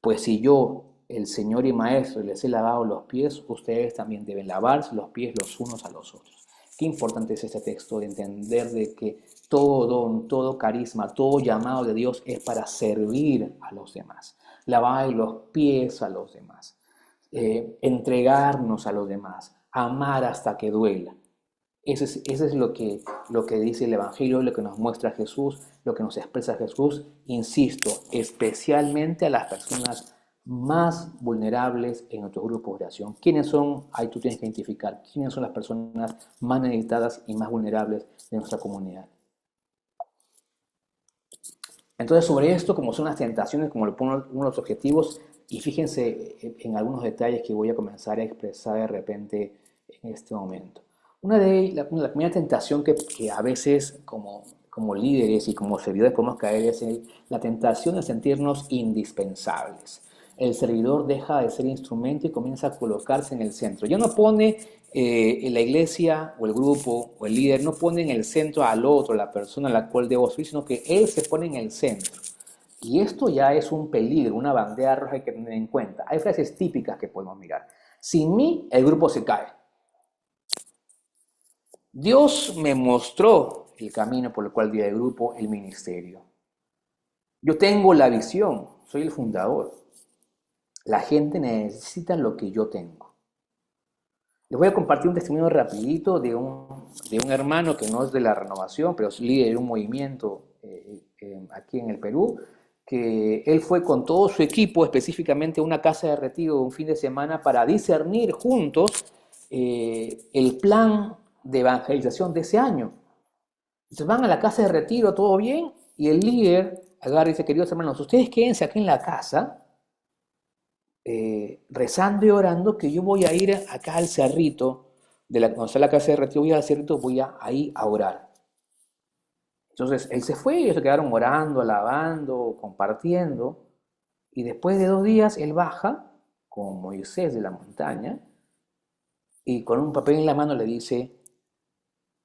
Pues si yo, el señor y maestro, les he lavado los pies, ustedes también deben lavarse los pies los unos a los otros. Qué importante es este texto de entender de que todo don, todo carisma, todo llamado de Dios es para servir a los demás. Lavar los pies a los demás, entregarnos a los demás, amar hasta que duela. Eso es lo que dice el Evangelio, lo que nos muestra Jesús, lo que nos expresa Jesús. Insisto, especialmente a las personas más vulnerables en nuestro grupo de oración. ¿Quiénes son? Ahí tú tienes que identificar quiénes son las personas más necesitadas y más vulnerables de nuestra comunidad. Entonces, sobre esto, como son las tentaciones, como lo pongo uno de los objetivos, y fíjense en algunos detalles que voy a comenzar a expresar de repente en este momento. La primera tentación que a veces como líderes y como servidores podemos caer es la tentación de sentirnos indispensables. el servidor deja de ser instrumento y comienza a colocarse en el centro. Ya no pone la iglesia o el grupo o el líder, no pone en el centro al otro, la persona a la cual debo servir, sino que él se pone en el centro. Y esto ya es un peligro, una bandera roja que hay que tener en cuenta. Hay frases típicas que podemos mirar. Sin mí, el grupo se cae. Dios me mostró el camino por el cual guía el grupo, el ministerio. Yo tengo la visión, soy el fundador. La gente necesita lo que yo tengo. Les voy a compartir un testimonio rapidito de un hermano que no es de la renovación, pero es líder de un movimiento aquí en el Perú, que él fue con todo su equipo, específicamente a una casa de retiro un fin de semana para discernir juntos el plan de evangelización de ese año. Entonces van a la casa de retiro, todo bien, y el líder agarra y dice, queridos hermanos, ustedes quédense aquí en la casa, rezando y orando, que yo voy a ir acá al cerrito, donde está la casa de retiro, voy al cerrito, voy ahí a orar. Entonces él se fue, ellos se quedaron orando, alabando, compartiendo, y después de 2 días él baja con Moisés de la montaña, y con un papel en la mano le dice,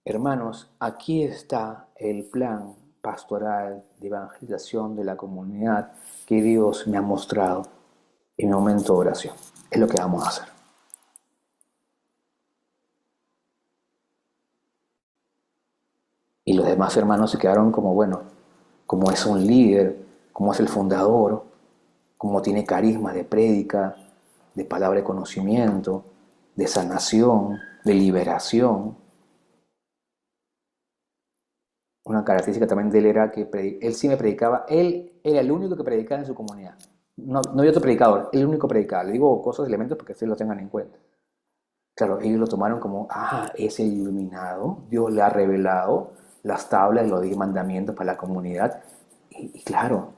hermanos, aquí está el plan pastoral de evangelización de la comunidad que Dios me ha mostrado en mi momento de oración. Es lo que vamos a hacer. Y los demás hermanos se quedaron como, bueno, como es un líder, como es el fundador, como tiene carisma de prédica, de palabra de conocimiento, de sanación, de liberación. Una característica también de él era que él sí me predicaba, él era el único que predicaba en su comunidad. No había otro predicador, el único predicador. Le digo cosas, elementos para que ustedes lo tengan en cuenta. Claro, ellos lo tomaron como, es el iluminado, Dios le ha revelado las tablas de los 10 mandamientos para la comunidad. Y claro,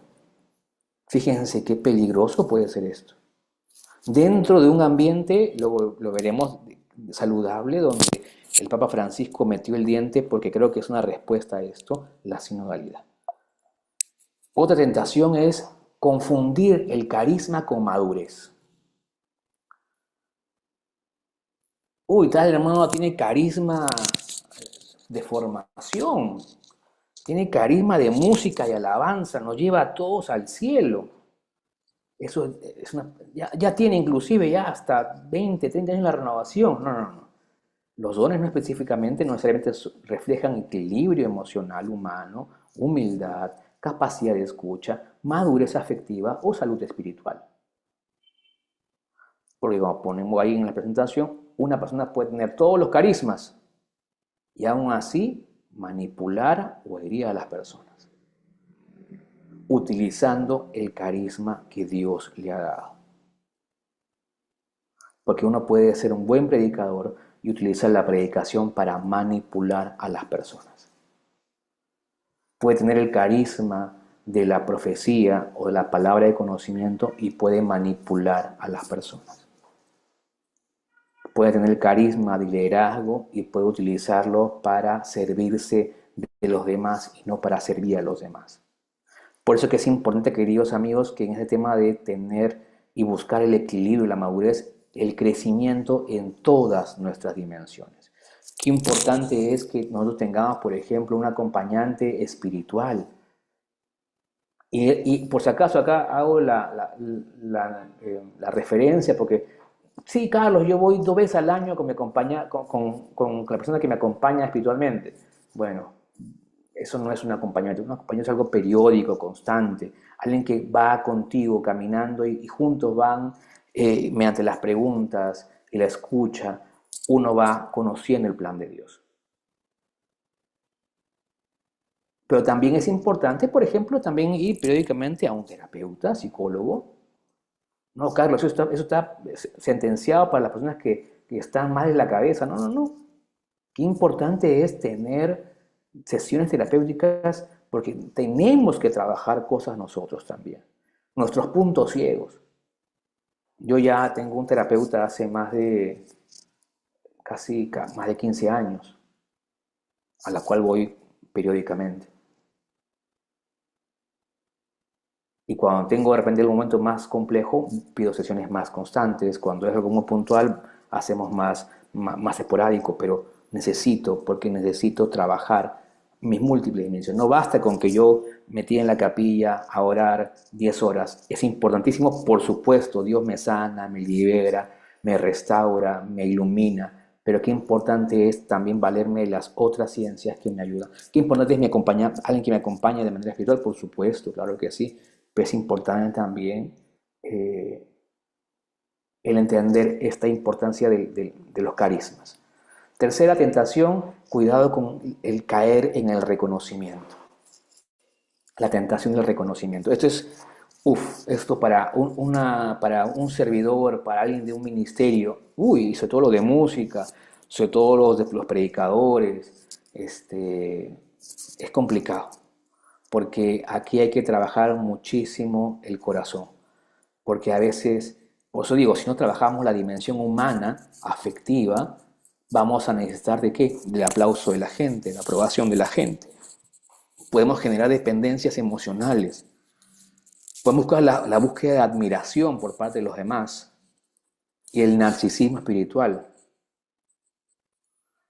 fíjense qué peligroso puede ser esto. Dentro de un ambiente, lo veremos, saludable, donde el Papa Francisco metió el diente, porque creo que es una respuesta a esto, la sinodalidad. Otra tentación es confundir el carisma con madurez. Uy, tal hermano tiene carisma de formación, tiene carisma de música y alabanza, nos lleva a todos al cielo. Eso es ya tiene inclusive ya hasta 20, 30 años la renovación. No. Los dones no específicamente, no necesariamente reflejan equilibrio emocional humano, humildad, capacidad de escucha, madurez afectiva o salud espiritual. Porque como ponemos ahí en la presentación, una persona puede tener todos los carismas y aún así manipular o herir a las personas, utilizando el carisma que Dios le ha dado. Porque uno puede ser un buen predicador y utilizar la predicación para manipular a las personas. Puede tener el carisma de la profecía o de la palabra de conocimiento y puede manipular a las personas. Puede tener el carisma de liderazgo y puede utilizarlo para servirse de los demás y no para servir a los demás. Por eso que es importante, queridos amigos, que en este tema de tener y buscar el equilibrio y la madurez, el crecimiento en todas nuestras dimensiones. Qué importante es que nosotros tengamos, por ejemplo, un acompañante espiritual. Y por si acaso acá hago la referencia, porque sí, Carlos, yo voy 2 veces al año con la persona que me acompaña espiritualmente. Bueno, eso no es un acompañamiento es algo periódico, constante. Alguien que va contigo caminando y juntos van, mediante las preguntas y la escucha, uno va conociendo el plan de Dios. Pero también es importante, por ejemplo, también ir periódicamente a un terapeuta, psicólogo. No, Carlos, eso está sentenciado para las personas que están mal en la cabeza. No. Qué importante es tener sesiones terapéuticas porque tenemos que trabajar cosas nosotros también. Nuestros puntos ciegos. Yo ya tengo un terapeuta hace más de 15 años, a la cual voy periódicamente. Y cuando tengo de repente algún momento más complejo, pido sesiones más constantes. Cuando es algo muy puntual, hacemos más esporádico, pero porque necesito trabajar mis múltiples dimensiones. No basta con que yo me tire en la capilla a orar 10 horas. Es importantísimo, por supuesto, Dios me sana, me libera, me restaura, me ilumina. Pero qué importante es también valerme de las otras ciencias que me ayudan. Qué importante es alguien que me acompañe de manera espiritual, por supuesto, claro que sí. Pero es importante también eh, el entender esta importancia de los carismas. Tercera tentación, cuidado con el caer en el reconocimiento. La tentación del reconocimiento. Esto para un servidor, para alguien de un ministerio, y sobre todo lo de música, sobre todo los predicadores, es complicado, porque aquí hay que trabajar muchísimo el corazón, porque a veces, por eso digo, si no trabajamos la dimensión humana, afectiva, vamos a necesitar ¿de qué? Del aplauso de la gente, la aprobación de la gente. Podemos generar dependencias emocionales, podemos buscar la búsqueda de admiración por parte de los demás y el narcisismo espiritual.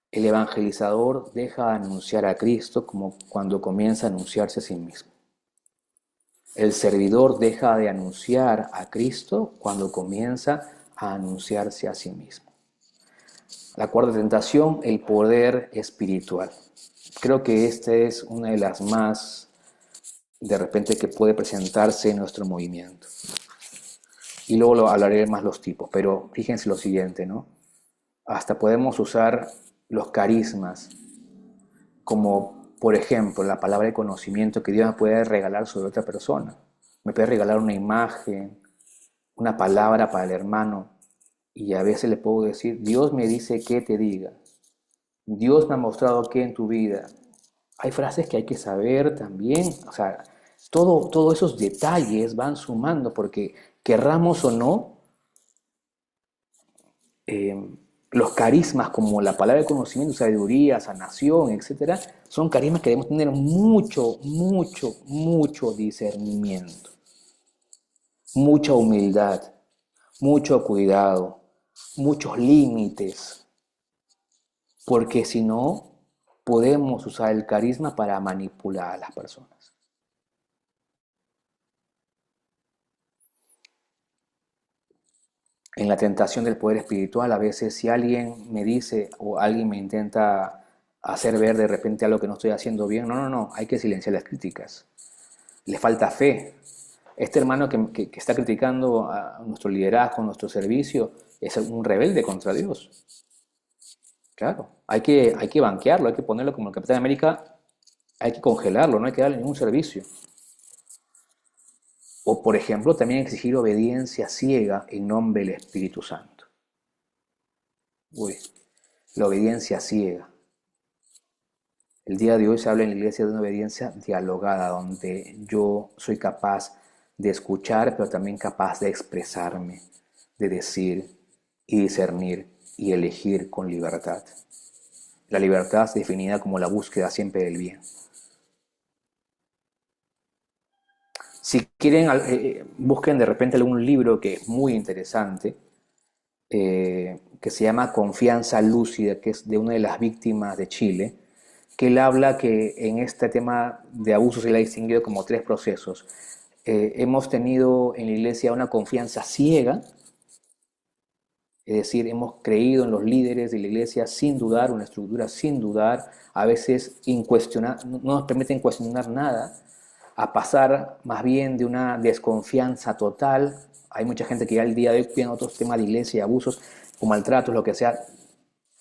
El evangelizador deja de anunciar a Cristo como cuando comienza a anunciarse a sí mismo. El servidor deja de anunciar a Cristo cuando comienza a anunciarse a sí mismo. La cuarta tentación, el poder espiritual. Creo que esta es una de las más, de repente, que puede presentarse en nuestro movimiento. Y luego hablaré más los tipos, pero fíjense lo siguiente, ¿no? Hasta podemos usar los carismas como, por ejemplo, la palabra de conocimiento que Dios me puede regalar sobre otra persona. Me puede regalar una imagen, una palabra para el hermano, y a veces le puedo decir, Dios me dice que te diga, Dios me ha mostrado que en tu vida. Hay frases que hay que saber también, o sea, todos esos detalles van sumando, porque querramos o no, los carismas como la palabra de conocimiento, sabiduría, sanación, etcétera, son carismas que debemos tener mucho discernimiento, mucha humildad, mucho cuidado, muchos límites, porque si no, podemos usar el carisma para manipular a las personas. En la tentación del poder espiritual, a veces si alguien me dice o alguien me intenta hacer ver de repente algo que no estoy haciendo bien, no, hay que silenciar las críticas. Le falta fe. Este hermano que está criticando a nuestro liderazgo, nuestro servicio, es un rebelde contra Dios. Claro, hay que banquearlo, hay que ponerlo como el Capitán América, hay que congelarlo, no hay que darle ningún servicio. O, por ejemplo, también exigir obediencia ciega en nombre del Espíritu Santo. La obediencia ciega. El día de hoy se habla en la iglesia de una obediencia dialogada, donde yo soy capaz de escuchar, pero también capaz de expresarme, de decir y discernir y elegir con libertad. La libertad es definida como la búsqueda siempre del bien. Si quieren, busquen de repente algún libro que es muy interesante, que se llama Confianza Lúcida, que es de una de las víctimas de Chile, que él habla que en este tema de abuso se le ha distinguido como tres procesos. Hemos tenido en la iglesia una confianza ciega, es decir, hemos creído en los líderes de la iglesia sin dudar, una estructura sin dudar, a veces no nos permiten cuestionar nada, a pasar más bien de una desconfianza total. Hay mucha gente que ya el día de hoy tiene otros temas de iglesia, abusos o maltratos, lo que sea,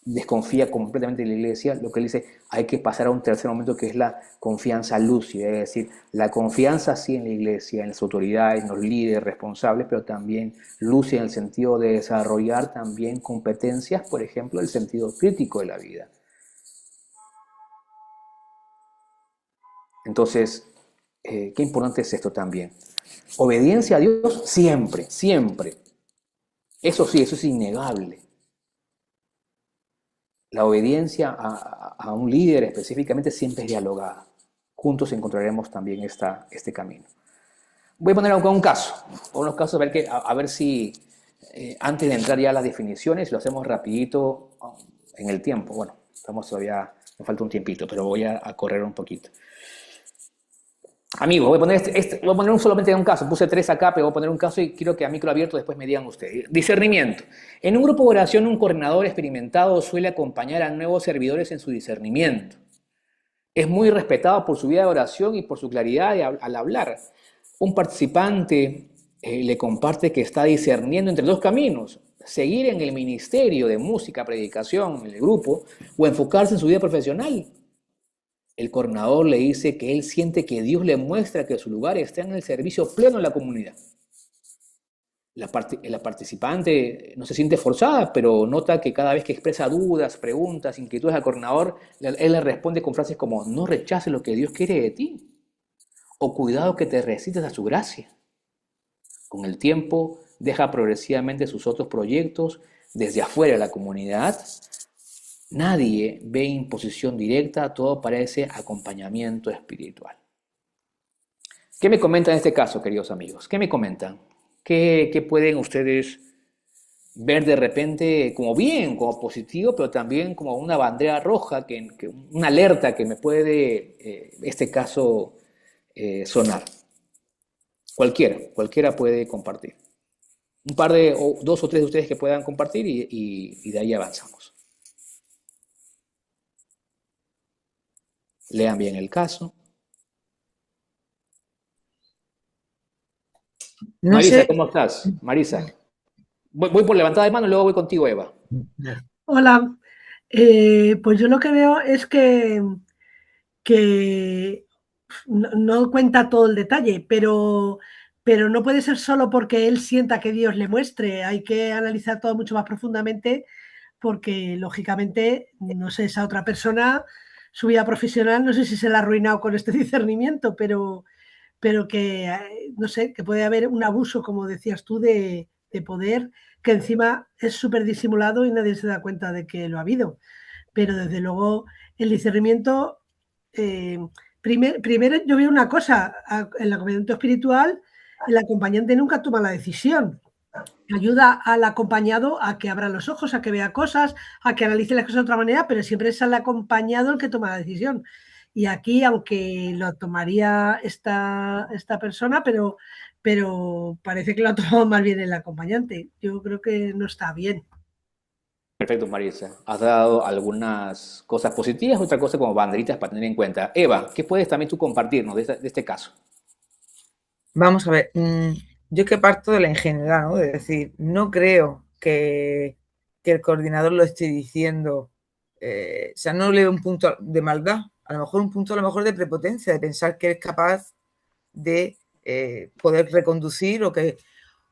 desconfía completamente de la iglesia. Lo que él dice, hay que pasar a un tercer momento que es la confianza lúcida, es decir, la confianza sí en la iglesia, en las autoridades, en los líderes responsables, pero también lúcida en el sentido de desarrollar también competencias, por ejemplo, el sentido crítico de la vida. Entonces, qué importante es esto también. Obediencia a Dios siempre, siempre. Eso sí, eso es innegable. La obediencia a un líder específicamente siempre es dialogada. Juntos encontraremos también este camino. Voy a poner un caso, unos casos a ver si antes de entrar ya a las definiciones lo hacemos rapidito en el tiempo. Bueno, estamos todavía, me falta un tiempito, pero voy a correr un poquito. Amigos, voy a poner voy a poner solamente un caso. Puse 3 acá, pero voy a poner un caso y quiero que a micro abierto después me digan ustedes. Discernimiento. En un grupo de oración, un coordinador experimentado suele acompañar a nuevos servidores en su discernimiento. Es muy respetado por su vida de oración y por su claridad al hablar. Un participante le comparte que está discerniendo entre 2 caminos: seguir en el ministerio de música, predicación, en el grupo, o enfocarse en su vida profesional. El coordinador le dice que él siente que Dios le muestra que su lugar está en el servicio pleno en la comunidad. La participante no se siente forzada, pero nota que cada vez que expresa dudas, preguntas, inquietudes al coordinador, él le responde con frases como: no rechaces lo que Dios quiere de ti, o cuidado que te resistas a su gracia. Con el tiempo, deja progresivamente sus otros proyectos desde afuera de la comunidad. Nadie ve imposición directa, todo parece acompañamiento espiritual. ¿Qué me comentan en este caso, queridos amigos? ¿Qué me comentan? ¿Qué pueden ustedes ver de repente como bien, como positivo, pero también como una bandera roja, una alerta que me puede, este caso, sonar? Cualquiera puede compartir. Un par de, o 2 o 3 de ustedes que puedan compartir y de ahí avanzamos. Lean bien el caso. No Marisa, sé. ¿cómo estás? Marisa. Voy por levantada de mano y luego voy contigo, Eva. Hola. Pues yo lo que veo es que no cuenta todo el detalle, pero no puede ser solo porque él sienta que Dios le muestre. Hay que analizar todo mucho más profundamente porque, lógicamente, no sé, esa otra persona, su vida profesional, no sé si se la ha arruinado con este discernimiento, pero que, no sé, que puede haber un abuso, como decías tú, de poder, que encima es súper disimulado y nadie se da cuenta de que lo ha habido. Pero desde luego el discernimiento, primero yo veo una cosa: en el acompañamiento espiritual, el acompañante nunca toma la decisión. Ayuda al acompañado a que abra los ojos, a que vea cosas, a que analice las cosas de otra manera, pero siempre es el acompañado el que toma la decisión. Y aquí, aunque lo tomaría esta persona, pero parece que lo ha tomado más bien el acompañante. Yo creo que no está bien. Perfecto, Marisa. Has dado algunas cosas positivas, otra cosa como banderitas para tener en cuenta. Eva, ¿qué puedes también tú compartirnos de este caso? Vamos a ver, yo que parto de la ingenuidad, ¿no? De decir, no creo que el coordinador lo esté diciendo, o sea, no le veo un punto de maldad, a lo mejor un punto de prepotencia, de pensar que es capaz de poder reconducir o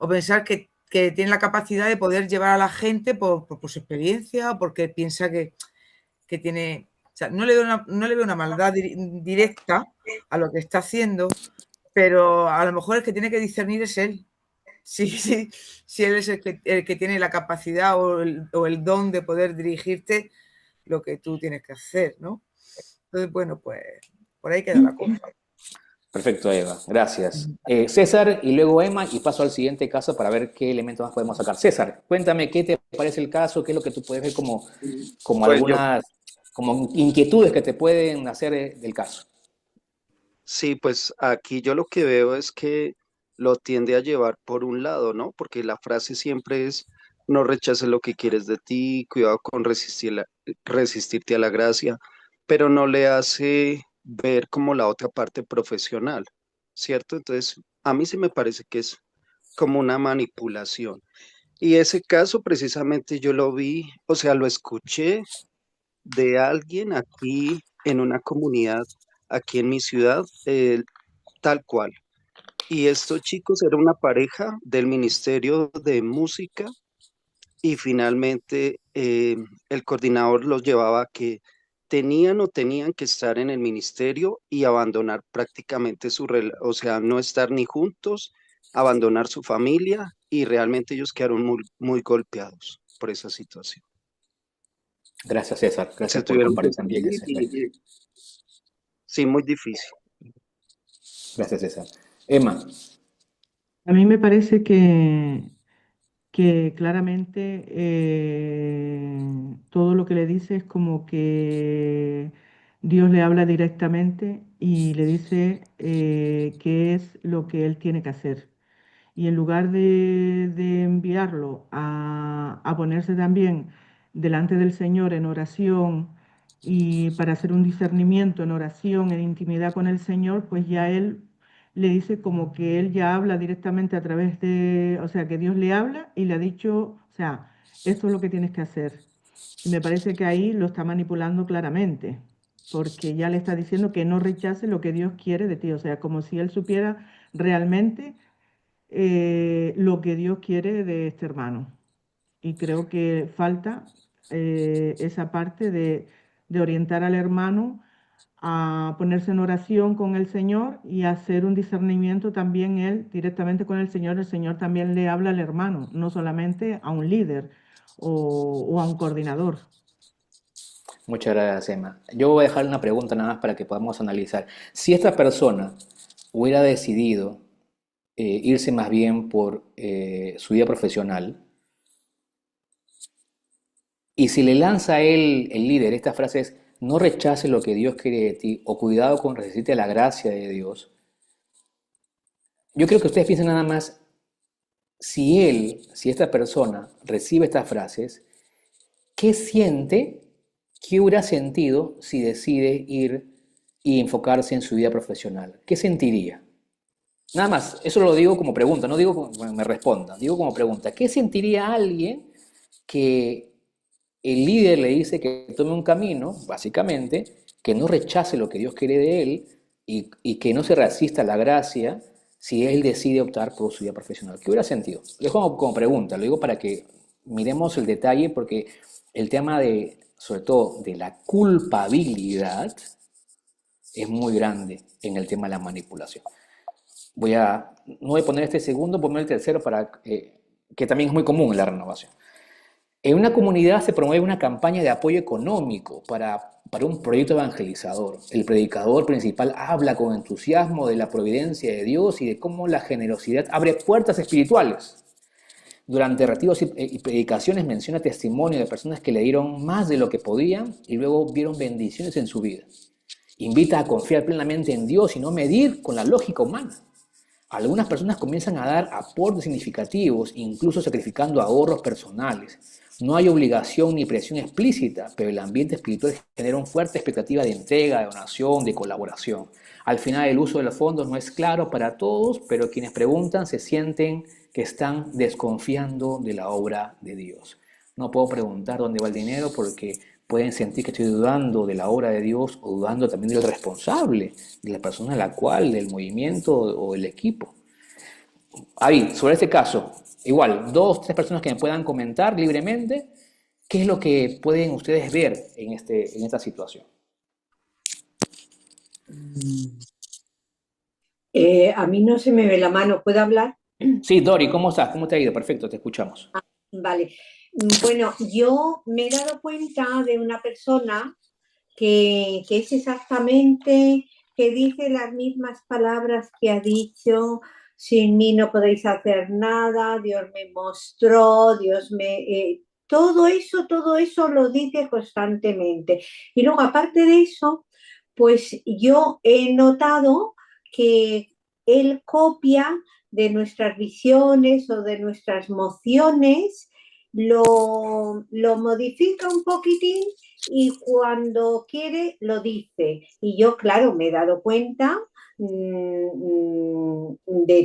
pensar que tiene la capacidad de poder llevar a la gente por su experiencia o porque piensa que tiene... O sea, no le veo una maldad directa a lo que está haciendo, pero a lo mejor el que tiene que discernir es él. Si él es el que tiene la capacidad o el don de poder dirigirte lo que tú tienes que hacer, ¿no? Entonces, bueno, pues por ahí queda la cosa. Perfecto, Eva. Gracias. César y luego Emma y paso al siguiente caso para ver qué elementos más podemos sacar. César, cuéntame qué te parece el caso, qué es lo que tú puedes ver como Pues algunas como inquietudes que te pueden hacer del caso. sí, pues aquí yo lo que veo es que lo tiende a llevar por un lado, ¿no? Porque la frase siempre es: no rechaces lo que quieres de ti, cuidado con resistirte a la gracia, pero no le hace ver como la otra parte profesional, ¿cierto? Entonces, a mí sí me parece que es como una manipulación. Y ese caso precisamente yo lo vi, o sea, lo escuché de alguien aquí en una comunidad, aquí en mi ciudad, tal cual. Y estos chicos eran una pareja del Ministerio de Música y finalmente el coordinador los llevaba a que tenían que estar en el ministerio y abandonar prácticamente o sea, no estar ni juntos, abandonar su familia, y realmente ellos quedaron muy, muy golpeados por esa situación. Gracias, César. Se Gracias por tuvieron que compartir también salir ese aspecto. sí, muy difícil. Gracias, César. Emma. A mí me parece que claramente todo lo que le dice es como que Dios le habla directamente y le dice qué es lo que él tiene que hacer. Y en lugar de enviarlo a ponerse también delante del Señor en oración y para hacer un discernimiento en oración, en intimidad con el Señor, pues ya él le dice como que él ya habla directamente a través de, o sea, que Dios le habla y le ha dicho, o sea, esto es lo que tienes que hacer. Y me parece que ahí lo está manipulando claramente, porque ya le está diciendo que no rechace lo que Dios quiere de ti, o sea, como si él supiera realmente lo que Dios quiere de este hermano. Y creo que falta esa parte de orientar al hermano a ponerse en oración con el Señor y hacer un discernimiento también él directamente con el Señor también le habla al hermano, no solamente a un líder o a un coordinador. Muchas gracias, Emma. Yo voy a dejar una pregunta nada más para que podamos analizar. Si esta persona hubiera decidido irse más bien por su vida profesional, y si le lanza a él, el líder, estas frases, no rechace lo que Dios quiere de ti, o cuidado con resistirte a la gracia de Dios, yo creo que ustedes piensen nada más, si esta persona recibe estas frases, ¿qué siente? ¿Qué hubiera sentido si decide ir y enfocarse en su vida profesional? ¿Qué sentiría? Nada más, eso lo digo como pregunta, no digo como me responda, digo como pregunta. ¿Qué sentiría alguien que el líder le dice que tome un camino, básicamente, que no rechace lo que Dios quiere de él y que no se resista a la gracia si él decide optar por su vida profesional? ¿Qué hubiera sentido? Lo dejo como pregunta, lo digo para que miremos el detalle porque el tema de, sobre todo, de la culpabilidad es muy grande en el tema de la manipulación. No voy a poner este segundo, voy a poner el tercero para que también es muy común en la renovación. En una comunidad se promueve una campaña de apoyo económico para un proyecto evangelizador. El predicador principal habla con entusiasmo de la providencia de Dios y de cómo la generosidad abre puertas espirituales. Durante retiros y predicaciones menciona testimonios de personas que le dieron más de lo que podían y luego vieron bendiciones en su vida. Invita a confiar plenamente en Dios y no medir con la lógica humana. Algunas personas comienzan a dar aportes significativos, incluso sacrificando ahorros personales. No hay obligación ni presión explícita, pero el ambiente espiritual genera una fuerte expectativa de entrega, de donación, de colaboración. Al final, el uso de los fondos no es claro para todos, pero quienes preguntan se sienten que están desconfiando de la obra de Dios. No puedo preguntar dónde va el dinero porque pueden sentir que estoy dudando de la obra de Dios o dudando también del responsable, de la persona a la cual, del movimiento o del equipo. Ahí, sobre este caso, igual, 2, 3 personas que me puedan comentar libremente qué es lo que pueden ustedes ver en esta situación. A mí no se me ve la mano, ¿puedo hablar? Sí, Dori, ¿cómo estás? ¿Cómo te ha ido? Perfecto, te escuchamos. Vale. Bueno, yo me he dado cuenta de una persona que es exactamente, que dice las mismas palabras que ha dicho: sin mí no podéis hacer nada, Dios me mostró, Dios me... todo eso lo dice constantemente. Y luego, aparte de eso, pues yo he notado que él copia de nuestras visiones o de nuestras mociones, lo modifica un poquitín y cuando quiere lo dice. Y yo, claro, me he dado cuenta de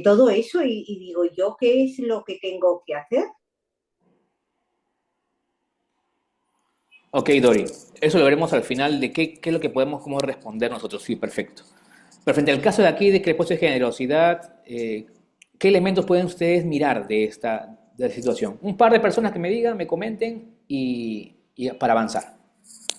todo eso y digo, ¿yo qué es lo que tengo que hacer? Ok, Dori, eso lo veremos al final de qué es lo que podemos, cómo responder nosotros. Sí, perfecto. Pero frente al caso de aquí de que le puse generosidad, ¿qué elementos pueden ustedes mirar de la situación? Un par de personas que me digan, me comenten y para avanzar.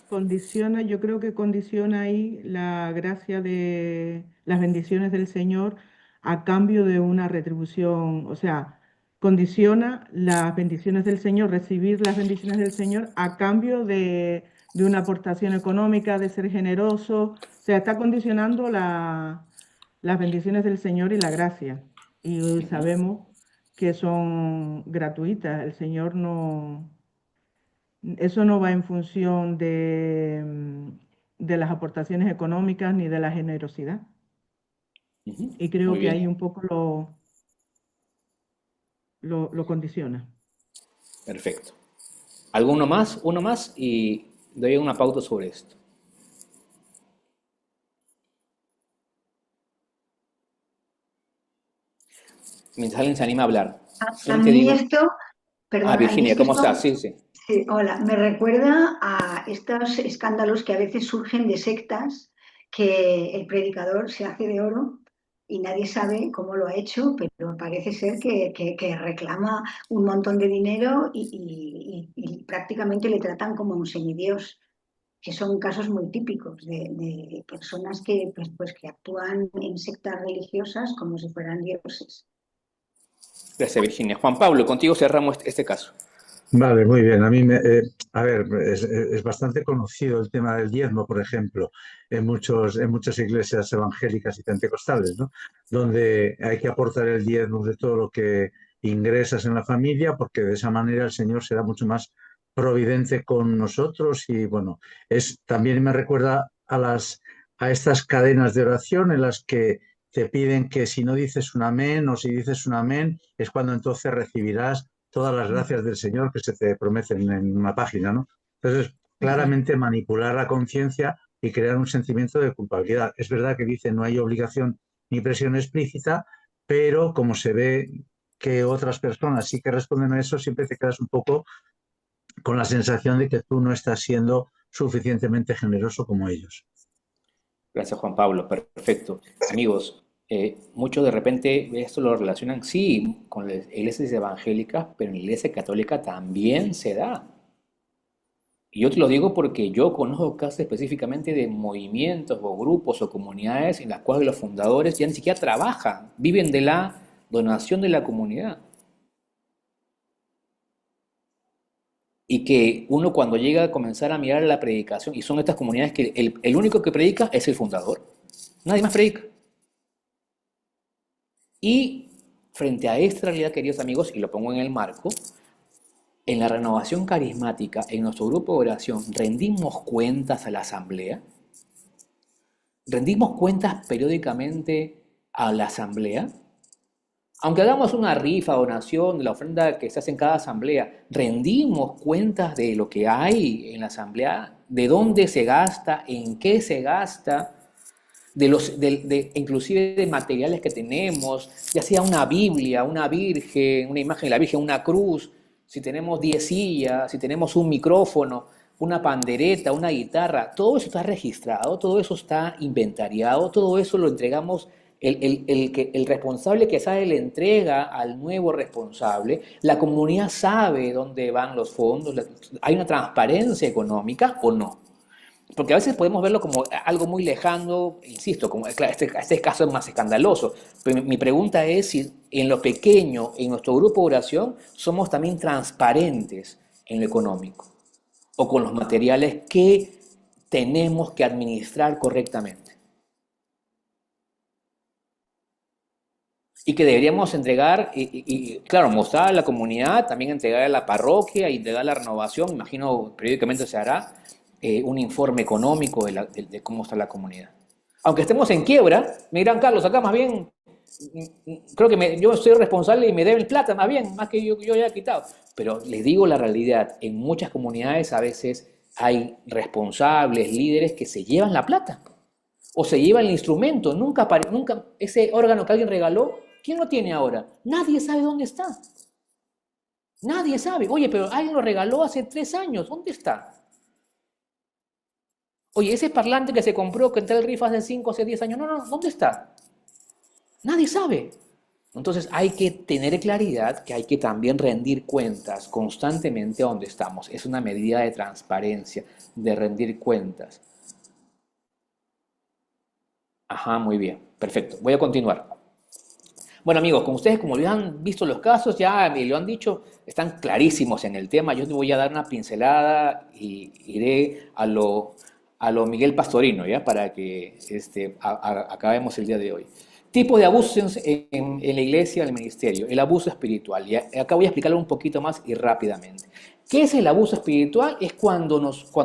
Condiciona, yo creo que condiciona ahí la gracia de las bendiciones del Señor a cambio de una retribución, o sea, condiciona las bendiciones del Señor, recibir las bendiciones del Señor a cambio de una aportación económica, de ser generoso, o sea, está condicionando las bendiciones del Señor y la gracia. y sabemos que son gratuitas. El Señor no, eso no va en función de las aportaciones económicas ni de la generosidad. Y creo Muy que ahí bien, un poco lo condiciona. perfecto. ¿Alguno más? Uno más y doy una pauta sobre esto. Mientras alguien se anima a hablar. A Solamente mí digo, esto, perdona, a mí Virginia, es que ¿cómo estás? esto, Sí, sí. sí, hola, me recuerda a estos escándalos que a veces surgen de sectas que el predicador se hace de oro y nadie sabe cómo lo ha hecho, pero parece ser que reclama un montón de dinero y prácticamente le tratan como un semidios, que son casos muy típicos de personas pues, que actúan en sectas religiosas como si fueran dioses. Gracias, Virginia. Juan Pablo, contigo cerramos este caso. Vale, muy bien. A ver, es bastante conocido el tema del diezmo, por ejemplo, en muchas iglesias evangélicas y pentecostales, ¿no? Donde hay que aportar el diezmo de todo lo que ingresas en la familia, porque de esa manera el Señor será mucho más providente con nosotros. Y bueno, también me recuerda a estas cadenas de oración en las que te piden que si no dices un amén o si dices un amén, es cuando entonces recibirás todas las gracias del Señor que se te prometen en una página, ¿no? Entonces, claramente manipular la conciencia y crear un sentimiento de culpabilidad. Es verdad que dice no hay obligación ni presión explícita, pero como se ve que otras personas sí que responden a eso, siempre te quedas un poco con la sensación de que tú no estás siendo suficientemente generoso como ellos. Gracias, Juan Pablo. Perfecto. Amigos, muchos de repente esto lo relacionan, sí, con las iglesias evangélicas, pero en la iglesia católica también se da. Y yo te lo digo porque yo conozco casos específicamente de movimientos o grupos o comunidades en las cuales los fundadores ya ni siquiera trabajan, viven de la donación de la comunidad. Y que uno cuando llega a comenzar a mirar la predicación, y son estas comunidades que el único que predica es el fundador, nadie más predica. Y frente a esta realidad, queridos amigos, y lo pongo en el marco, en la renovación carismática, en nuestro grupo de oración, rendimos cuentas a la asamblea, rendimos cuentas periódicamente a la asamblea, aunque hagamos una rifa, donación de la ofrenda que se hace en cada asamblea, rendimos cuentas de lo que hay en la asamblea, de dónde se gasta, en qué se gasta, inclusive de materiales que tenemos, ya sea una Biblia, una Virgen, una imagen de la Virgen, una cruz, si tenemos 10 sillas, si tenemos un micrófono, una pandereta, una guitarra, todo eso está registrado, todo eso está inventariado, todo eso lo entregamos, el responsable que sabe le entrega al nuevo responsable, la comunidad sabe dónde van los fondos, hay una transparencia económica o no. Porque a veces podemos verlo como algo muy lejano, insisto, como, claro, este caso es más escandaloso, pero mi pregunta es si en lo pequeño, en nuestro grupo de oración, somos también transparentes en lo económico o con los materiales que tenemos que administrar correctamente. Y que deberíamos entregar, claro, mostrar a la comunidad, también entregar a la parroquia, entregar a la renovación, imagino periódicamente se hará un informe económico de cómo está la comunidad. Aunque estemos en quiebra, me dirán, Carlos, acá más bien, creo que yo soy responsable y me deben plata, más bien, más que yo ya he quitado. Pero les digo la realidad, en muchas comunidades a veces hay responsables, líderes que se llevan la plata o se llevan el instrumento, nunca ese órgano que alguien regaló, ¿quién lo tiene ahora? Nadie sabe dónde está. Nadie sabe. Oye, pero alguien lo regaló hace 3 años, ¿dónde está? Oye, ese parlante que se compró, que entró el rifa hace 5 o hace 10 años, no, ¿dónde está? Nadie sabe. Entonces hay que tener claridad que hay que también rendir cuentas constantemente a dónde estamos. Es una medida de transparencia, de rendir cuentas. Ajá, muy bien, perfecto. Voy a continuar. Bueno, amigos, con ustedes, como ya han visto los casos, ya me lo han dicho, están clarísimos en el tema. Yo te voy a dar una pincelada y iré a lo Miguel Pastorino, ¿ya? Para que acabemos el día de hoy. Tipos de abusos en la iglesia, en el ministerio. El abuso espiritual. Y acá voy a explicarlo un poquito más y rápidamente. ¿Qué es el abuso espiritual? Es cuando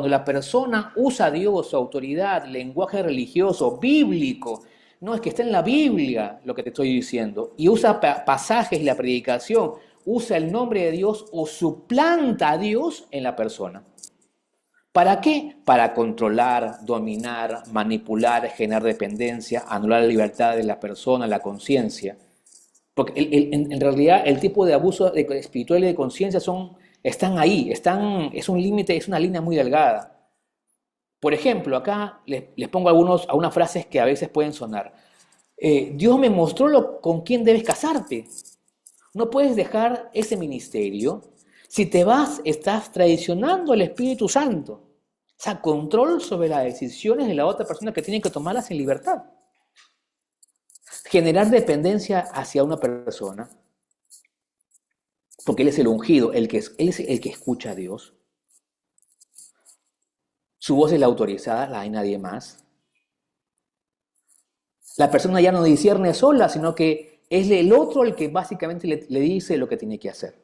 la persona usa a Dios, su autoridad, lenguaje religioso, bíblico. No, es que está en la Biblia lo que te estoy diciendo. Y usa pasajes de la predicación, usa el nombre de Dios o suplanta a Dios en la persona. ¿Para qué? Para controlar, dominar, manipular, generar dependencia, anular la libertad de la persona, la conciencia. Porque en realidad el tipo de abuso espiritual y de conciencia están ahí, es un límite, es una línea muy delgada. Por ejemplo, acá les pongo algunas frases que a veces pueden sonar. Dios me mostró con quién debes casarte. No puedes dejar ese ministerio. Si te vas, estás traicionando al Espíritu Santo. O sea, control sobre las decisiones de la otra persona que tiene que tomarlas en libertad. Generar dependencia hacia una persona, porque Él es el ungido, Él es el que escucha a Dios. Su voz es la autorizada, la hay nadie más. La persona ya no discierne sola, sino que es el otro el que básicamente le dice lo que tiene que hacer.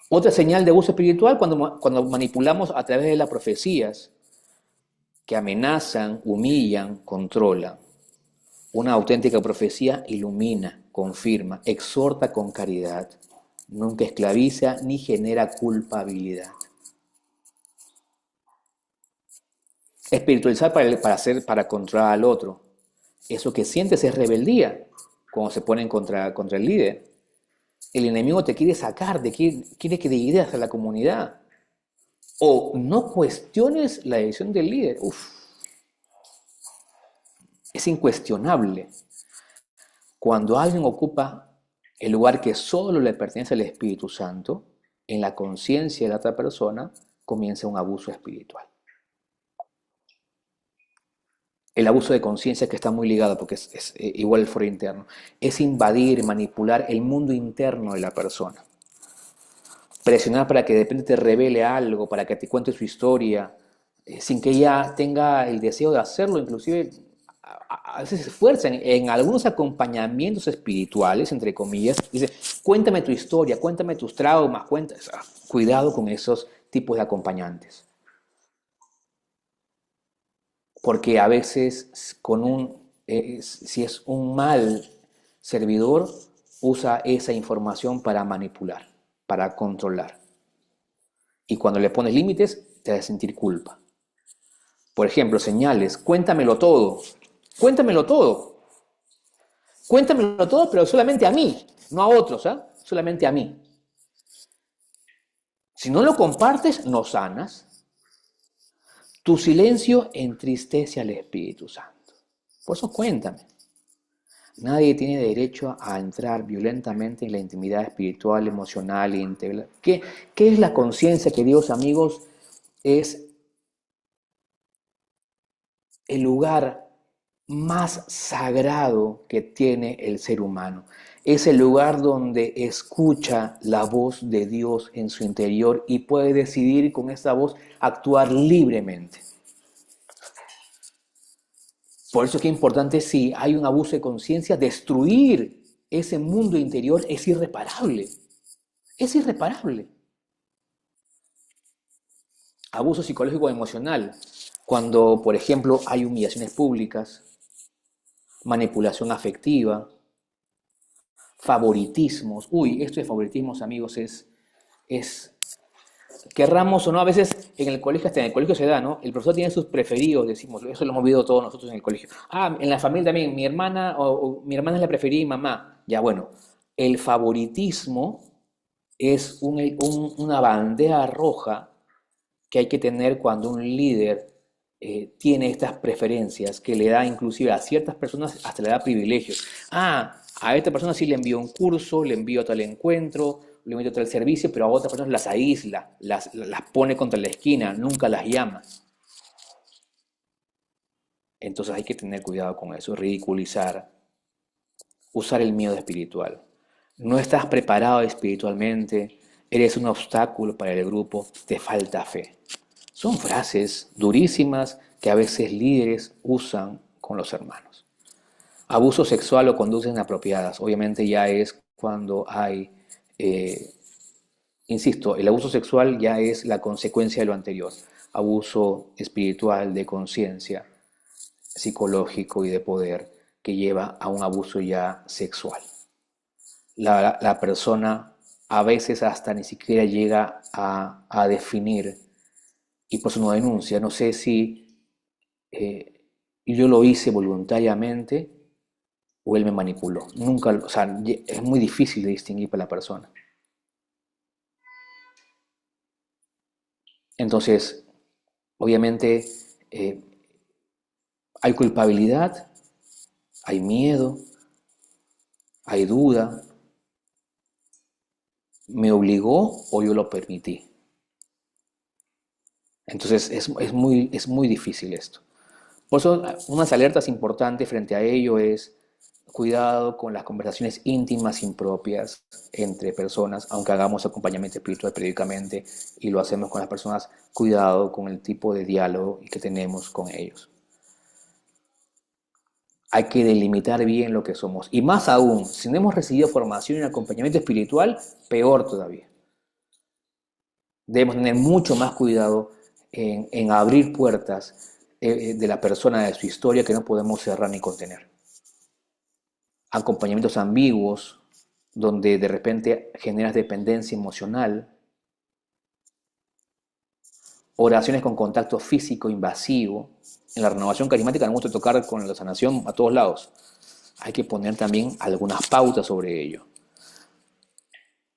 Otra señal de abuso espiritual cuando manipulamos a través de las profecías que amenazan, humillan, controlan. Una auténtica profecía ilumina, confirma, exhorta con caridad, nunca esclaviza ni genera culpabilidad. Espiritualizar para controlar al otro. Eso que sientes es rebeldía cuando se ponen contra el líder. El enemigo te quiere sacar, quiere que dividas a la comunidad. O no cuestiones la decisión del líder. Es incuestionable. Cuando alguien ocupa el lugar que solo le pertenece al Espíritu Santo, en la conciencia de la otra persona, comienza un abuso espiritual. El abuso de conciencia, que está muy ligado, porque es igual el foro interno, es invadir, manipular el mundo interno de la persona. Presionar para que de repente te revele algo, para que te cuente su historia, sin que ella tenga el deseo de hacerlo. Inclusive a veces se esfuerzan en algunos acompañamientos espirituales, entre comillas, dice, cuéntame tu historia, cuéntame tus traumas, cuidado con esos tipos de acompañantes. Porque a veces si es un mal servidor, usa esa información para manipular, para controlar. Y cuando le pones límites, te hace sentir culpa. Por ejemplo, señales, cuéntamelo todo. Cuéntamelo todo. Cuéntamelo todo, pero solamente a mí, no a otros, solamente a mí. Si no lo compartes, no sanas. Tu silencio entristece al Espíritu Santo. Por eso cuéntame. Nadie tiene derecho a entrar violentamente en la intimidad espiritual, emocional e integral. ¿Qué es la conciencia, queridos amigos? Es el lugar más sagrado que tiene el ser humano. Es el lugar donde escucha la voz de Dios en su interior y puede decidir con esa voz actuar libremente. Por eso es que es importante, si hay un abuso de conciencia, destruir ese mundo interior es irreparable. Es irreparable. Abuso psicológico o emocional. Cuando, por ejemplo, hay humillaciones públicas, manipulación afectiva, favoritismos. Esto de favoritismos, amigos, es querramos o no, a veces en el colegio, hasta en el colegio se da, ¿no? El profesor tiene sus preferidos, decimos, eso lo hemos visto todos nosotros en el colegio. En la familia también, mi hermana es la preferida y mamá. Ya, bueno, el favoritismo es una bandera roja que hay que tener cuando un líder tiene estas preferencias, que le da inclusive a ciertas personas, hasta le da privilegios. A esta persona sí le envío un curso, le envío a tal encuentro, le envío a tal servicio, pero a otras personas las aísla, las pone contra la esquina, nunca las llama. Entonces hay que tener cuidado con eso, ridiculizar, usar el miedo espiritual. No estás preparado espiritualmente, eres un obstáculo para el grupo, te falta fe. Son frases durísimas que a veces líderes usan con los hermanos. Abuso sexual o conductas inapropiadas, obviamente ya es cuando hay, insisto, el abuso sexual ya es la consecuencia de lo anterior. Abuso espiritual, de conciencia, psicológico y de poder que lleva a un abuso ya sexual. La persona a veces hasta ni siquiera llega a definir y por eso no denuncia. No sé si yo lo hice voluntariamente o él me manipuló. Nunca, o sea, es muy difícil de distinguir para la persona. Entonces, obviamente, hay culpabilidad, hay miedo, hay duda. ¿Me obligó o yo lo permití? Entonces, es muy difícil esto. Por eso, unas alertas importantes frente a ello es cuidado con las conversaciones íntimas impropias entre personas, aunque hagamos acompañamiento espiritual periódicamente y lo hacemos con las personas, cuidado con el tipo de diálogo que tenemos con ellos. Hay que delimitar bien lo que somos. Y más aún, si no hemos recibido formación en acompañamiento espiritual, peor todavía. Debemos tener mucho más cuidado en abrir puertas de la persona, de su historia, que no podemos cerrar ni contener. Acompañamientos ambiguos, donde de repente generas dependencia emocional. Oraciones con contacto físico invasivo. En la renovación carismática nos gusta tocar con la sanación a todos lados. Hay que poner también algunas pautas sobre ello.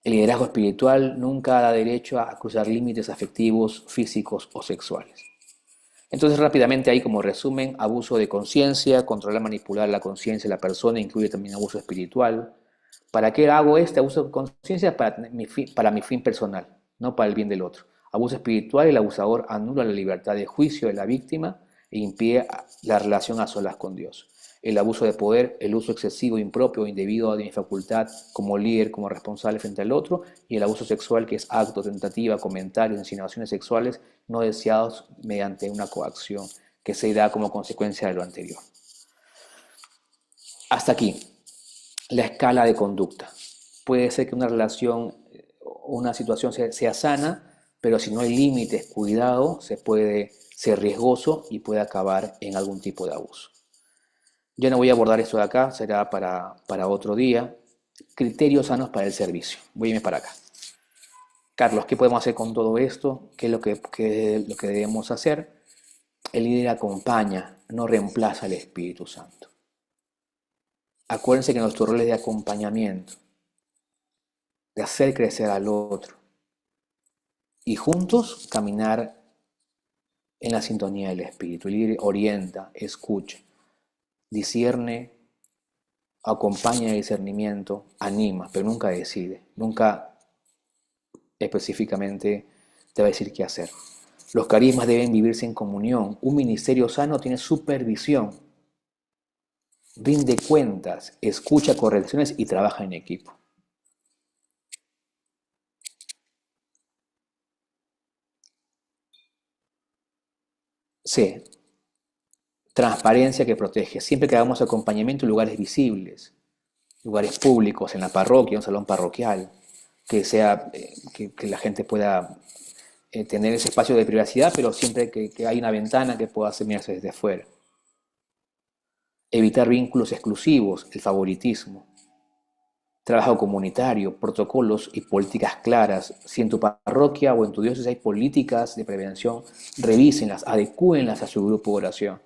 El liderazgo espiritual nunca da derecho a cruzar límites afectivos, físicos o sexuales. Entonces, rápidamente ahí como resumen, abuso de conciencia, controlar, manipular la conciencia de la persona, incluye también abuso espiritual. ¿Para qué hago este abuso de conciencia? Para mi fin personal, no para el bien del otro. Abuso espiritual, el abusador anula la libertad de juicio de la víctima e impide la relación a solas con Dios. El abuso de poder, el uso excesivo, impropio o indebido de mi facultad como líder, como responsable frente al otro, y el abuso sexual, que es acto, tentativa, comentarios, insinuaciones sexuales no deseados mediante una coacción que se da como consecuencia de lo anterior. Hasta aquí, la escala de conducta. Puede ser que una relación, una situación sea sana, pero si no hay límites, cuidado, se puede ser riesgoso y puede acabar en algún tipo de abuso. Yo no voy a abordar esto de acá, será para otro día. Criterios sanos para el servicio. Voy a irme para acá. Carlos, ¿qué podemos hacer con todo esto? ¿Qué es lo que debemos hacer? El líder acompaña, no reemplaza al Espíritu Santo. Acuérdense que nuestro rol es de acompañamiento, de hacer crecer al otro y juntos caminar en la sintonía del Espíritu. El líder orienta, escucha, discierne, acompaña el discernimiento, anima, pero nunca decide, nunca específicamente te va a decir qué hacer. Los carismas deben vivirse en comunión. Un ministerio sano tiene supervisión, rinde cuentas, escucha correcciones y trabaja en equipo. C. Transparencia que protege. Siempre que hagamos acompañamiento en lugares visibles, lugares públicos, en la parroquia, un salón parroquial, que la gente pueda tener ese espacio de privacidad, pero siempre que hay una ventana que pueda mirarse desde afuera. Evitar vínculos exclusivos, el favoritismo. Trabajo comunitario, protocolos y políticas claras. Si en tu parroquia o en tu diócesis hay políticas de prevención, revísenlas, adecúenlas a su grupo de oración.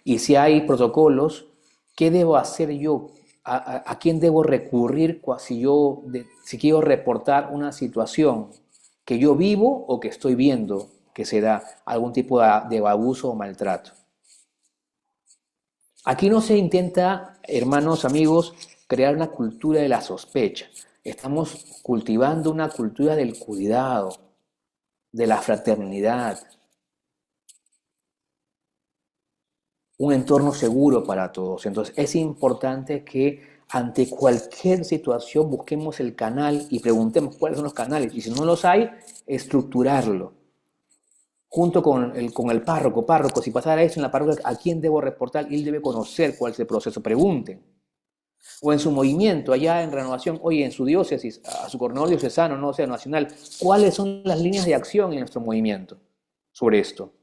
Y si hay protocolos, ¿qué debo hacer yo? ¿A quién debo recurrir si quiero reportar una situación que yo vivo o que estoy viendo que se da algún tipo de abuso o maltrato? Aquí no se intenta, hermanos, amigos, crear una cultura de la sospecha. Estamos cultivando una cultura del cuidado, de la fraternidad, un entorno seguro para todos. Entonces es importante que ante cualquier situación busquemos el canal y preguntemos cuáles son los canales. Y si no los hay, estructurarlo. junto con el párroco, si pasara eso en la parroquia, ¿a quién debo reportar? Y él debe conocer cuál es el proceso, pregunten. O en su movimiento, allá en Renovación, oye, en su diócesis, a su coordinador diocesano, no sea nacional, ¿cuáles son las líneas de acción en nuestro movimiento sobre esto?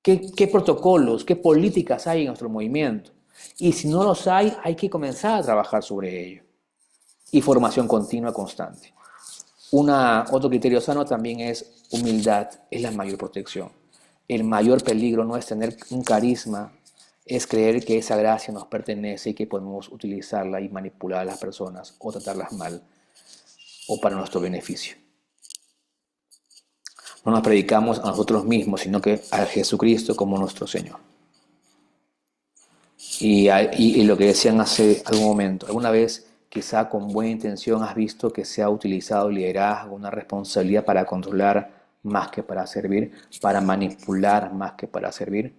¿Qué protocolos, qué políticas hay en nuestro movimiento? Y si no los hay que comenzar a trabajar sobre ello. Y formación continua constante. Otro criterio sano también es humildad, es la mayor protección. El mayor peligro no es tener un carisma, es creer que esa gracia nos pertenece y que podemos utilizarla y manipular a las personas o tratarlas mal o para nuestro beneficio. No nos predicamos a nosotros mismos, sino que a Jesucristo como nuestro Señor. Y lo que decían hace algún momento, alguna vez quizá con buena intención has visto que se ha utilizado liderazgo, una responsabilidad para controlar más que para servir, para manipular más que para servir.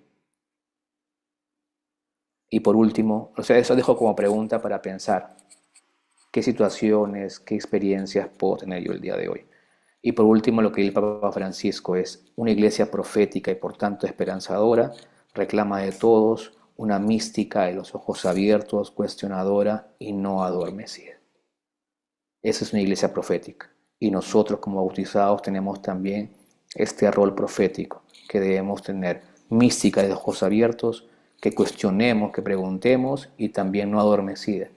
Y por último, eso dejo como pregunta para pensar, ¿qué situaciones, qué experiencias puedo tener yo el día de hoy? Y por último, lo que el Papa Francisco es una iglesia profética y por tanto esperanzadora, reclama de todos una mística de los ojos abiertos, cuestionadora y no adormecida. Esa es una iglesia profética. Y nosotros como bautizados tenemos también este rol profético que debemos tener, mística de ojos abiertos, que cuestionemos, que preguntemos y también no adormecida,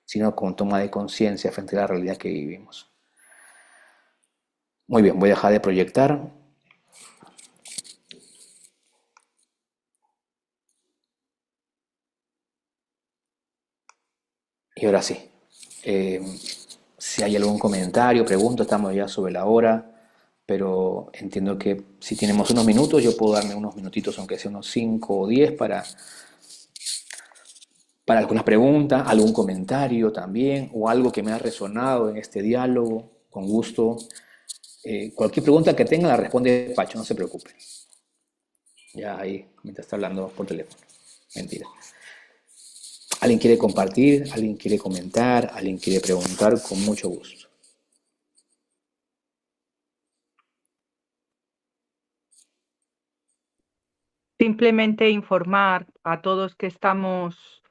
sino con toma de conciencia frente a la realidad que vivimos. Muy bien, voy a dejar de proyectar. Y ahora sí, si hay algún comentario, pregunta, estamos ya sobre la hora, pero entiendo que si tenemos unos minutos, yo puedo darme unos minutitos, aunque sea unos 5 o 10, para algunas preguntas, algún comentario también, o algo que me ha resonado en este diálogo, con gusto. Cualquier pregunta que tenga la responde Pacho, no se preocupe. Ya ahí, mientras está hablando por teléfono. Mentira. ¿Alguien quiere compartir? ¿Alguien quiere comentar? ¿Alguien quiere preguntar? Con mucho gusto. Simplemente informar a todos que estamos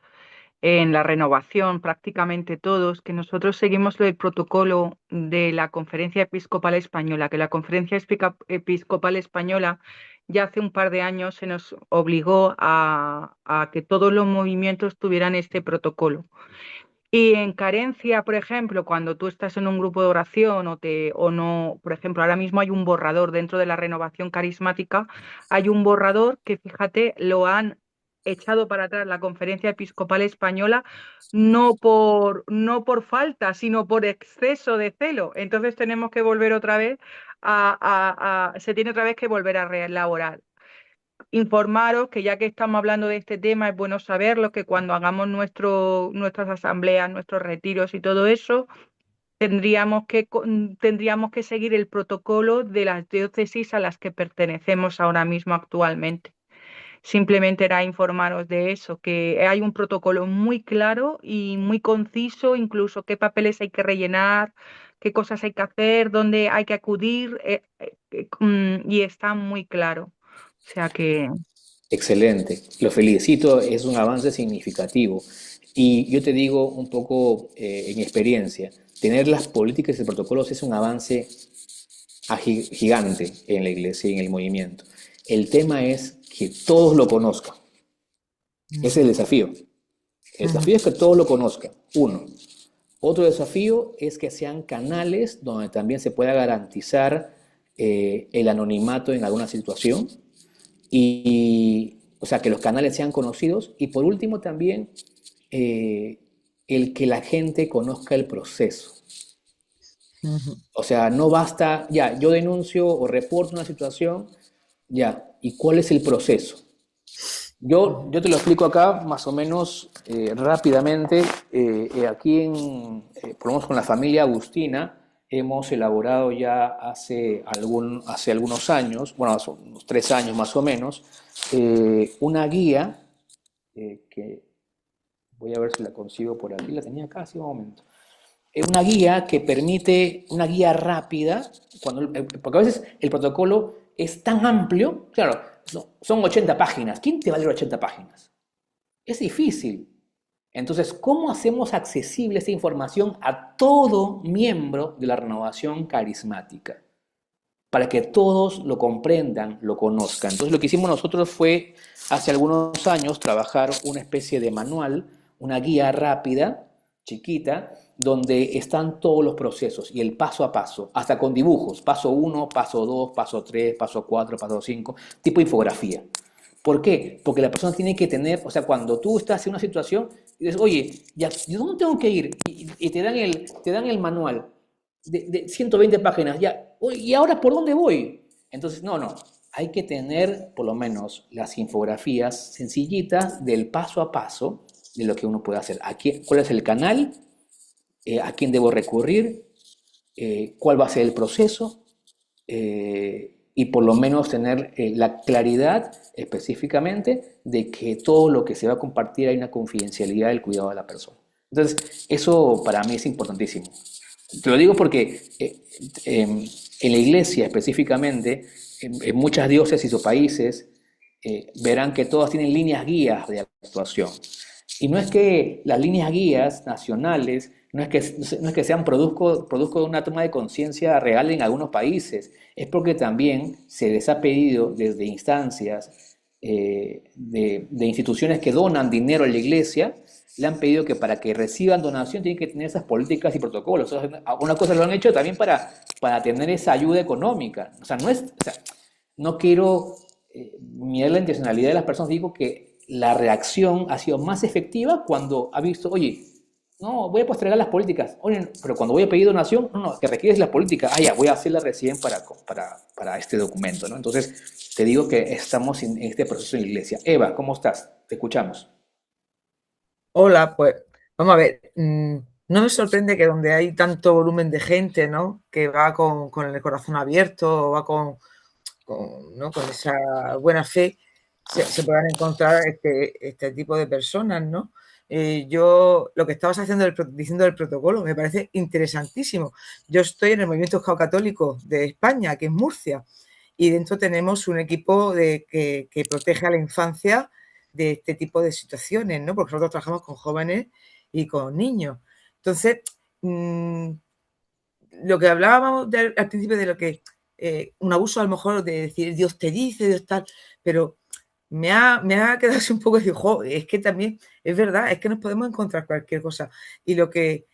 en la renovación, prácticamente todos, que nosotros seguimos el protocolo de la Conferencia Episcopal Española, que la Conferencia Episcopal Española ya hace un par de años se nos obligó a que todos los movimientos tuvieran este protocolo. Y en carencia, por ejemplo, cuando tú estás en un grupo de oración o no, por ejemplo, ahora mismo hay un borrador dentro de la renovación carismática, hay un borrador que, fíjate, lo han echado para atrás la Conferencia Episcopal Española, no por falta, sino por exceso de celo. Entonces tenemos que volver otra vez se tiene otra vez que volver a reelaborar. Informaros que ya que estamos hablando de este tema, es bueno saberlo, que cuando hagamos nuestras asambleas, nuestros retiros y todo eso, tendríamos que seguir el protocolo de las diócesis a las que pertenecemos ahora mismo actualmente. Simplemente era informaros de eso, que hay un protocolo muy claro y muy conciso, incluso qué papeles hay que rellenar, qué cosas hay que hacer, dónde hay que acudir, y está muy claro. O sea que... Excelente, lo felicito, es un avance significativo. Y yo te digo un poco en mi experiencia, tener las políticas y protocolos es un avance gigante en la iglesia y en el movimiento. El tema es que todos lo conozcan. Ese es el desafío. El desafío es que todos lo conozcan, uno. Otro desafío es que sean canales donde también se pueda garantizar el anonimato en alguna situación. O sea, que los canales sean conocidos. Y por último también, el que la gente conozca el proceso. O sea, no basta, ya, yo denuncio o reporto una situación, ya, ¿y cuál es el proceso? Yo te lo explico acá más o menos rápidamente. Aquí, por lo menos con la familia Agustina, hemos elaborado ya hace algunos años, bueno, hace unos 3 años más o menos, una guía que voy a ver si la consigo por aquí, la tenía acá hace un momento. Una guía que permite, una guía rápida, porque a veces el protocolo es tan amplio, claro, son 80 páginas. ¿Quién te va a leer 80 páginas? Es difícil. Entonces, ¿cómo hacemos accesible esta información a todo miembro de la renovación carismática? Para que todos lo comprendan, lo conozcan. Entonces, lo que hicimos nosotros fue, hace algunos años, trabajar una especie de manual, una guía rápida, chiquita, donde están todos los procesos y el paso a paso, hasta con dibujos, paso 1, paso 2, paso 3, paso 4, paso 5, tipo infografía. ¿Por qué? Porque la persona tiene que tener, o sea, cuando tú estás en una situación y dices, oye, ya, ¿yo dónde tengo que ir? Y te dan el manual de 120 páginas, ya, oye, ¿y ahora por dónde voy? Entonces, no, hay que tener por lo menos las infografías sencillitas del paso a paso de lo que uno puede hacer. Aquí, ¿cuál es el canal? ¿A quién debo recurrir? ¿Cuál va a ser el proceso? Y por lo menos tener la claridad específicamente de que todo lo que se va a compartir hay una confidencialidad del cuidado de la persona. Entonces, eso para mí es importantísimo. Te lo digo porque en la iglesia específicamente, en muchas diócesis o países, verán que todas tienen líneas guías de actuación. Y no es que las líneas guías nacionales, no es que sean producto de una toma de conciencia real en algunos países, es porque también se les ha pedido desde instancias de instituciones que donan dinero a la iglesia, le han pedido que para que reciban donación tienen que tener esas políticas y protocolos. O sea, algunas cosas lo han hecho también para tener esa ayuda económica. O sea, no quiero mirar la intencionalidad de las personas, digo que la reacción ha sido más efectiva cuando ha visto, oye, no, voy a postergar las políticas, oye, pero cuando voy a pedir donación, no, que requieres la política, ya, voy a hacerla recién para este documento, ¿no? Entonces, te digo que estamos en este proceso en la iglesia. Eva, ¿cómo estás? Te escuchamos. Hola, pues vamos a ver, no me sorprende que donde hay tanto volumen de gente, ¿no? Que va con el corazón abierto, o va ¿no? con esa buena fe, se puedan encontrar este tipo de personas, ¿no? Yo, lo que estabas diciendo del protocolo, me parece interesantísimo. Yo estoy en el Movimiento Scout Católico de España, que es Murcia, y dentro tenemos un equipo que protege a la infancia de este tipo de situaciones, ¿no? Porque nosotros trabajamos con jóvenes y con niños. Entonces, lo que hablábamos al principio de lo que un abuso a lo mejor de decir Dios te dice, Dios tal, pero me ha quedado así un poco de es que también es verdad, es que nos podemos encontrar cualquier cosa. Y lo que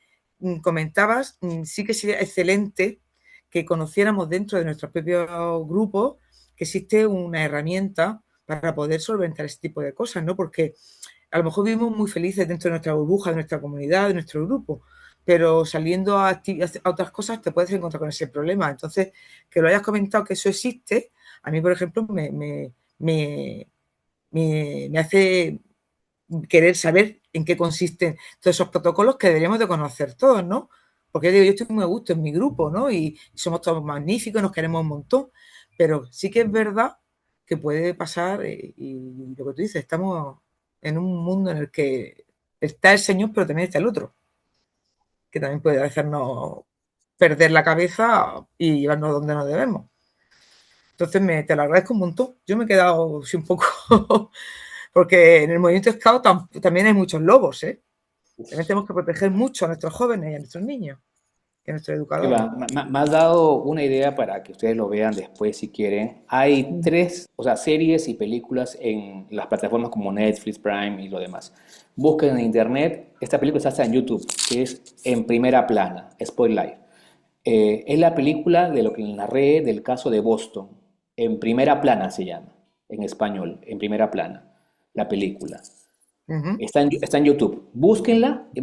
comentabas, sí que sería excelente que conociéramos dentro de nuestros propios grupos que existe una herramienta para poder solventar ese tipo de cosas, ¿no? Porque a lo mejor vivimos muy felices dentro de nuestra burbuja, de nuestra comunidad, de nuestro grupo, pero saliendo a otras cosas te puedes encontrar con ese problema. Entonces, que lo hayas comentado que eso existe, a mí, por ejemplo, me hace querer saber en qué consisten todos esos protocolos que deberíamos de conocer todos, ¿no? Porque yo estoy muy a gusto en mi grupo, ¿no? Y somos todos magníficos, nos queremos un montón, pero sí que es verdad que puede pasar, y lo que tú dices, estamos en un mundo en el que está el Señor, pero también está el otro, que también puede hacernos perder la cabeza y llevarnos donde no debemos. Entonces, te lo agradezco un montón. Yo me he quedado así un poco, porque en el movimiento Scout también hay muchos lobos, ¿eh? También tenemos que proteger mucho a nuestros jóvenes y a nuestros niños, y a nuestros educadores. Eva, me has dado una idea para que ustedes lo vean después si quieren. Hay 3, o sea, series y películas en las plataformas como Netflix, Prime y lo demás. Busquen en internet, esta película está en YouTube, que es En Primera Plana, Spotlight. Es la película de lo que narré del caso de Boston. En Primera Plana se llama, en español, En Primera Plana, la película. Está en YouTube. Búsquenla y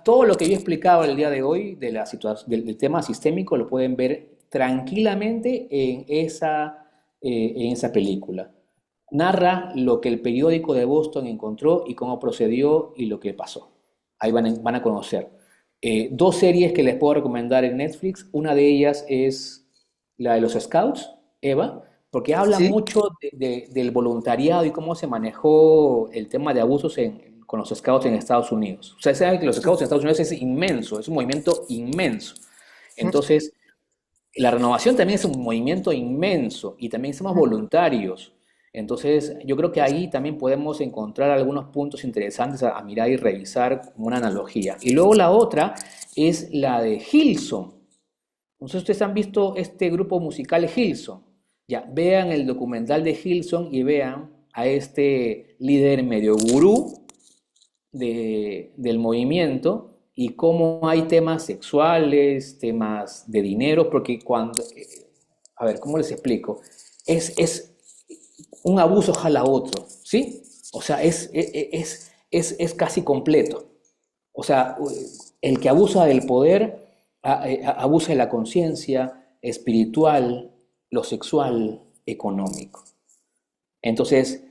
todo lo que yo he explicado el día de hoy del tema sistémico lo pueden ver tranquilamente en esa película. Narra lo que el periódico de Boston encontró y cómo procedió y lo que pasó. Ahí van a conocer. 2 series que les puedo recomendar en Netflix. Una de ellas es la de los Scouts, Eva, porque habla mucho del voluntariado y cómo se manejó el tema de abusos con los Scouts en Estados Unidos. Ustedes saben que los Scouts en Estados Unidos es inmenso, es un movimiento inmenso. Entonces, La renovación también es un movimiento inmenso y también somos voluntarios. Entonces, yo creo que ahí también podemos encontrar algunos puntos interesantes a mirar y revisar como una analogía. Y luego la otra es la de Hillsong. Entonces, ustedes han visto este grupo musical Hillsong. Ya, vean el documental de Hillsong y vean a este líder medio gurú del movimiento y cómo hay temas sexuales, temas de dinero, porque cuando, a ver, ¿cómo les explico? Es un abuso jala otro, ¿sí? O sea, es casi completo. O sea, el que abusa del poder, abusa de la conciencia espiritual, lo sexual, económico. Entonces,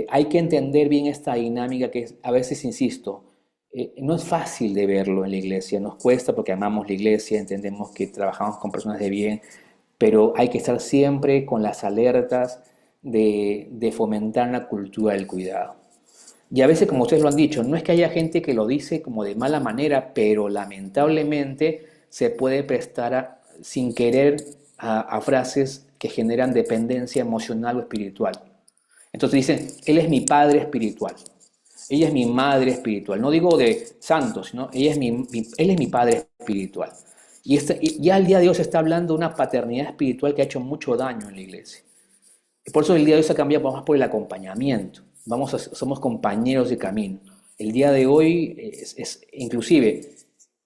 hay que entender bien esta dinámica que a veces, insisto, no es fácil de verlo en la iglesia, nos cuesta porque amamos la iglesia, entendemos que trabajamos con personas de bien, pero hay que estar siempre con las alertas de fomentar la cultura del cuidado. Y a veces, como ustedes lo han dicho, no es que haya gente que lo dice como de mala manera, pero lamentablemente se puede prestar sin querer a frases que generan dependencia emocional o espiritual. Entonces dicen, él es mi padre espiritual, ella es mi madre espiritual. No digo de santos, sino él es mi padre espiritual. Y ya el día de hoy se está hablando de una paternidad espiritual que ha hecho mucho daño en la iglesia. Y por eso el día de hoy se ha cambiado más por el acompañamiento. Somos compañeros de camino. El día de hoy inclusive,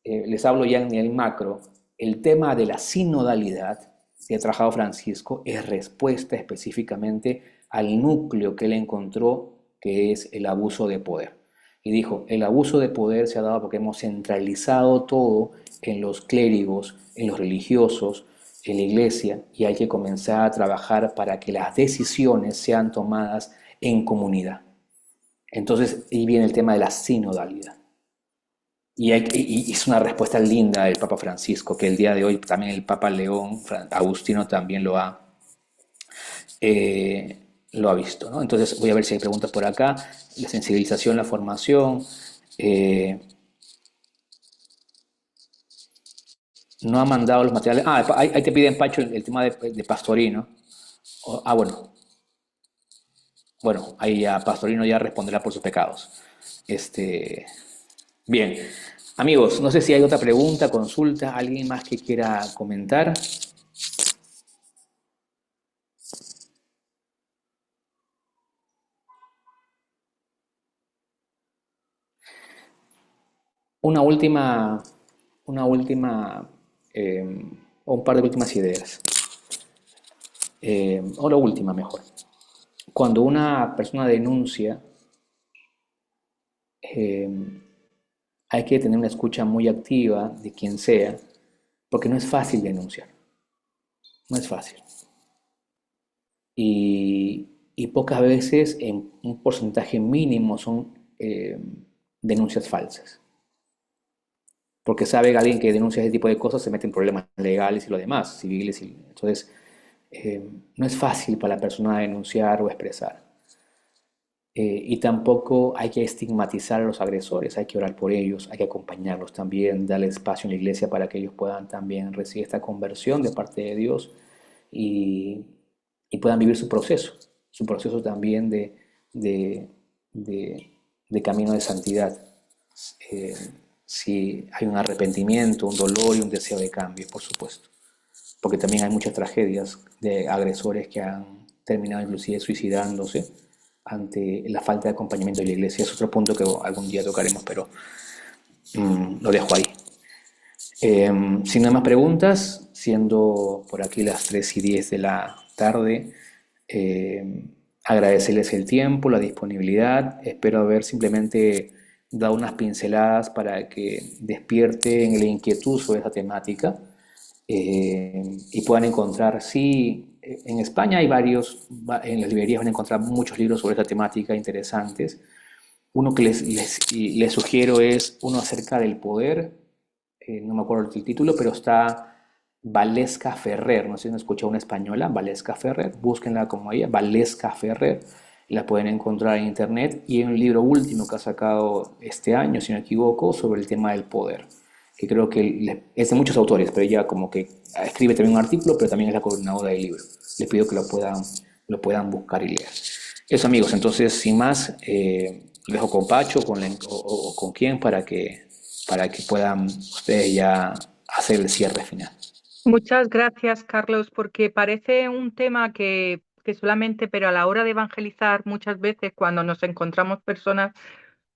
les hablo ya en nivel macro, el tema de la sinodalidad que ha trabajado Francisco es respuesta específicamente al núcleo que él encontró, que es el abuso de poder. Y dijo, el abuso de poder se ha dado porque hemos centralizado todo en los clérigos, en los religiosos, en la iglesia, y hay que comenzar a trabajar para que las decisiones sean tomadas en comunidad. Entonces, ahí viene el tema de la sinodalidad. Y es una respuesta linda del Papa Francisco, que el día de hoy también el Papa León, Agustino, también lo ha visto, ¿no? Entonces voy a ver si hay preguntas por acá. La sensibilización, la formación. No ha mandado los materiales. Ahí te piden, Pacho, el tema de Pastorino. Bueno. Bueno, ahí ya Pastorino ya responderá por sus pecados. Bien. Amigos, no sé si hay otra pregunta, consulta, alguien más que quiera comentar. Una última, o un par de últimas ideas. O la última mejor. Cuando una persona denuncia, hay que tener una escucha muy activa de quien sea, porque no es fácil denunciar. No es fácil. Y pocas veces, en un porcentaje mínimo, son denuncias falsas. Porque sabe alguien que denuncia ese tipo de cosas, se mete en problemas legales y lo demás, civiles. Entonces, no es fácil para la persona denunciar o expresar. Y tampoco hay que estigmatizar a los agresores, hay que orar por ellos, hay que acompañarlos también, darle espacio en la iglesia para que ellos puedan también recibir esta conversión de parte de Dios y puedan vivir su proceso también de camino de santidad. Si hay un arrepentimiento, un dolor y un deseo de cambio, por supuesto. Porque también hay muchas tragedias de agresores que han terminado inclusive suicidándose ante la falta de acompañamiento de la iglesia. Es otro punto que algún día tocaremos, pero lo dejo ahí. Sin nada más preguntas, siendo por aquí las 3:10 de la tarde, agradecerles el tiempo, la disponibilidad. Espero haber simplemente dado unas pinceladas para que despierten la inquietud sobre esta temática y puedan encontrar, sí, en España hay varios, en las librerías van a encontrar muchos libros sobre esta temática interesantes. Uno que les sugiero es uno acerca del poder, no me acuerdo el título, pero está Valesca Ferrer, no sé si han escuchado una española, Valesca Ferrer, búsquenla como ella, Valesca Ferrer, la pueden encontrar en internet, y hay un libro último que ha sacado este año, si no me equivoco, sobre el tema del poder. que creo que es de muchos autores, pero ella como que escribe también un artículo, pero también es la coordinadora del libro. Les pido que lo puedan buscar y leer. Eso, amigos, entonces, sin más, dejo con Pacho o con quién para que puedan ustedes ya hacer el cierre final. Muchas gracias, Carlos, porque parece un tema que solamente, pero a la hora de evangelizar, muchas veces cuando nos encontramos personas,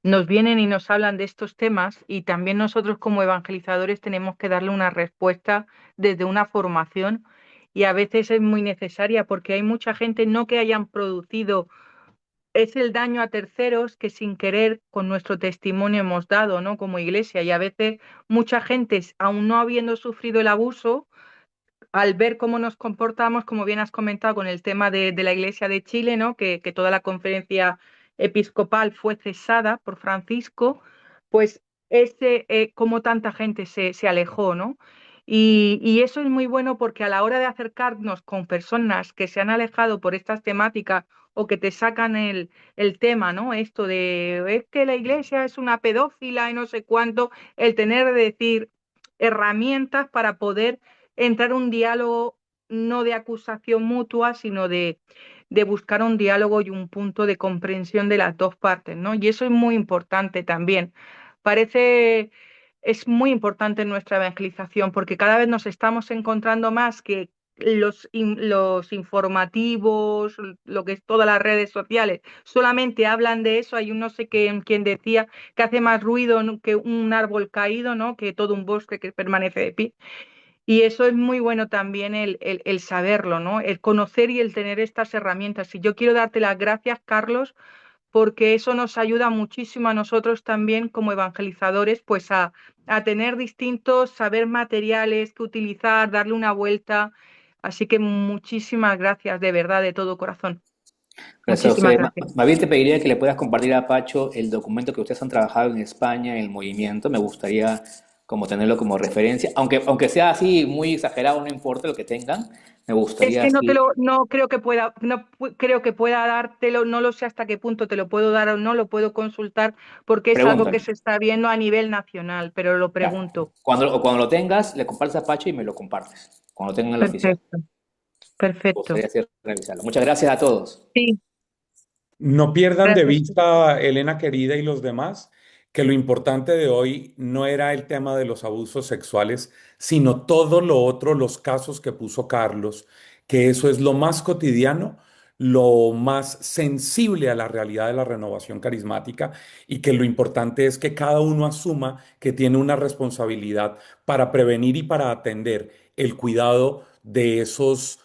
nos vienen y nos hablan de estos temas y también nosotros como evangelizadores tenemos que darle una respuesta desde una formación y a veces es muy necesaria porque hay mucha gente no que hayan producido, es el daño a terceros que sin querer con nuestro testimonio hemos dado, ¿no? Como iglesia y a veces mucha gente, aún no habiendo sufrido el abuso, al ver cómo nos comportamos, como bien has comentado con el tema de la Iglesia de Chile, ¿no? Que toda la conferencia episcopal fue cesada por Francisco, pues cómo tanta gente se alejó, ¿no? Y eso es muy bueno porque a la hora de acercarnos con personas que se han alejado por estas temáticas o que te sacan el tema, ¿no? Esto de es que la Iglesia es una pedófila y no sé cuánto, el tener de decir herramientas para poder entrar un diálogo no de acusación mutua, sino de buscar un diálogo y un punto de comprensión de las dos partes, ¿no? Y eso es muy importante también. Es muy importante en nuestra evangelización porque cada vez nos estamos encontrando más que los informativos, lo que es todas las redes sociales, solamente hablan de eso. Hay un no sé quién decía que hace más ruido que un árbol caído, ¿no? Que todo un bosque que permanece de pie. Y eso es muy bueno también el saberlo, ¿no? El conocer y el tener estas herramientas. Y yo quiero darte las gracias, Carlos, porque eso nos ayuda muchísimo a nosotros también como evangelizadores, pues a tener distintos saber materiales que utilizar, darle una vuelta. Así que muchísimas gracias, de verdad, de todo corazón. Gracias a Muchísimas ustedes. gracias. Más bien te pediría que le puedas compartir a Pacho el documento que ustedes han trabajado en España, en el movimiento. Me gustaría como tenerlo como referencia, aunque sea así muy exagerado, no importa lo que tengan, me Es gustaría que así. no creo que pueda, creo que pueda dártelo, no lo sé hasta qué punto te lo puedo dar o no, lo puedo consultar porque es algo que Pregúntale. se está viendo a nivel nacional, pero lo Ya. pregunto. Cuando lo tengas, le compartes a Pacho y me lo compartes. Cuando lo tengan en la oficina. Perfecto, Me perfecto. gustaría así revisarlo. Muchas gracias a todos. Sí, No pierdan de gracias. vista, Elena querida y los demás, que lo importante de hoy no era el tema de los abusos sexuales, sino todo lo otro, los casos que puso Carlos, que eso es lo más cotidiano, lo más sensible a la realidad de la renovación carismática y que lo importante es que cada uno asuma que tiene una responsabilidad para prevenir y para atender el cuidado de esos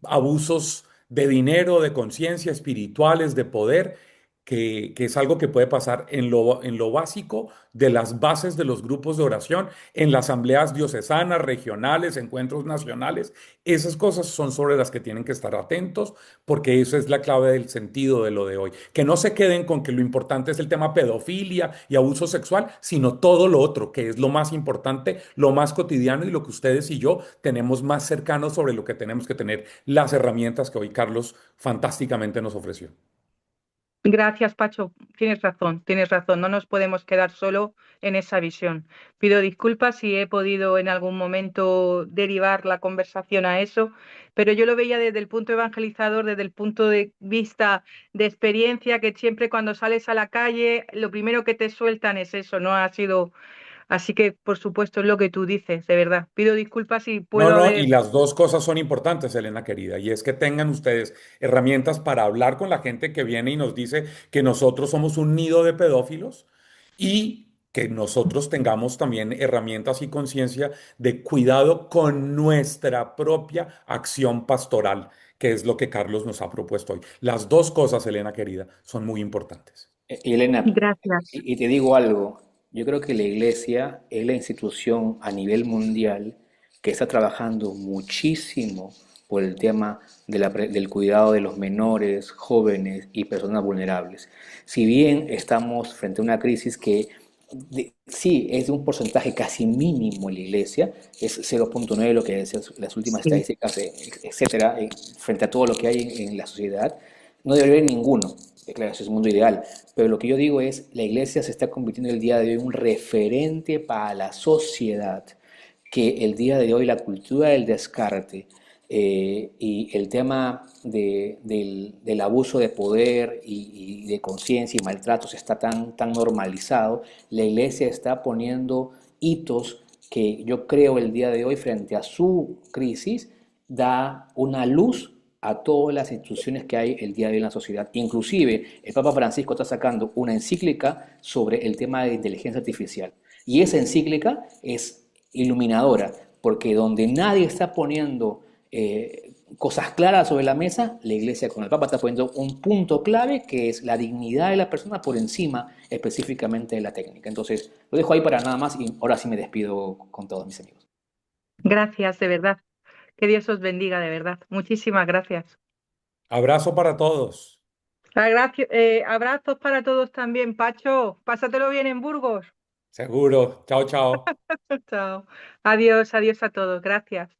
abusos de dinero, de conciencia, espirituales, de poder, que es algo que puede pasar en lo básico de las bases de los grupos de oración, en las asambleas diocesanas, regionales, encuentros nacionales. Esas cosas son sobre las que tienen que estar atentos porque eso es la clave del sentido de lo de hoy. Que no se queden con que lo importante es el tema pedofilia y abuso sexual, sino todo lo otro, que es lo más importante, lo más cotidiano y lo que ustedes y yo tenemos más cercano sobre lo que tenemos que tener, las herramientas que hoy Carlos fantásticamente nos ofreció. Gracias, Pacho. Tienes razón. No nos podemos quedar solo en esa visión. Pido disculpas si he podido en algún momento derivar la conversación a eso, pero yo lo veía desde el punto evangelizador, desde el punto de vista de experiencia, que siempre cuando sales a la calle, lo primero que te sueltan es eso, ¿no? Ha sido. Así que, por supuesto, es lo que tú dices, de verdad. Pido disculpas si No, puedo no, y haber. las dos cosas son importantes, Elena querida, y es que tengan ustedes herramientas para hablar con la gente que viene y nos dice que nosotros somos un nido de pedófilos y que nosotros tengamos también herramientas y conciencia de cuidado con nuestra propia acción pastoral, que es lo que Carlos nos ha propuesto hoy. Las dos cosas, Elena querida, son muy importantes. Y Elena, Gracias. y te digo algo, yo creo que la Iglesia es la institución a nivel mundial que está trabajando muchísimo por el tema del cuidado de los menores, jóvenes y personas vulnerables. Si bien estamos frente a una crisis que sí es de un porcentaje casi mínimo en la Iglesia, es 0,9 lo que decían las últimas Sí. estadísticas, etcétera, frente a todo lo que hay en la sociedad, no debe haber ninguno. claro, ese es un mundo ideal, pero lo que yo digo es, la iglesia se está convirtiendo el día de hoy en un referente para la sociedad, que el día de hoy la cultura del descarte y el tema del abuso de poder y de conciencia y maltratos está tan normalizado, la iglesia está poniendo hitos que yo creo el día de hoy frente a su crisis da una luz a todas las instituciones que hay el día de hoy en la sociedad. Inclusive el Papa Francisco está sacando una encíclica sobre el tema de inteligencia artificial. Y esa encíclica es iluminadora, porque donde nadie está poniendo cosas claras sobre la mesa, la Iglesia con el Papa está poniendo un punto clave que es la dignidad de la persona por encima específicamente de la técnica. Entonces, lo dejo ahí para nada más y ahora sí me despido con todos mis amigos. Gracias, de verdad. Que Dios os bendiga, de verdad. Muchísimas gracias. Abrazo para todos. Abrazos para todos también, Pacho. Pásatelo bien en Burgos. Seguro. Chao, chao. Chao. Adiós, adiós a todos. Gracias.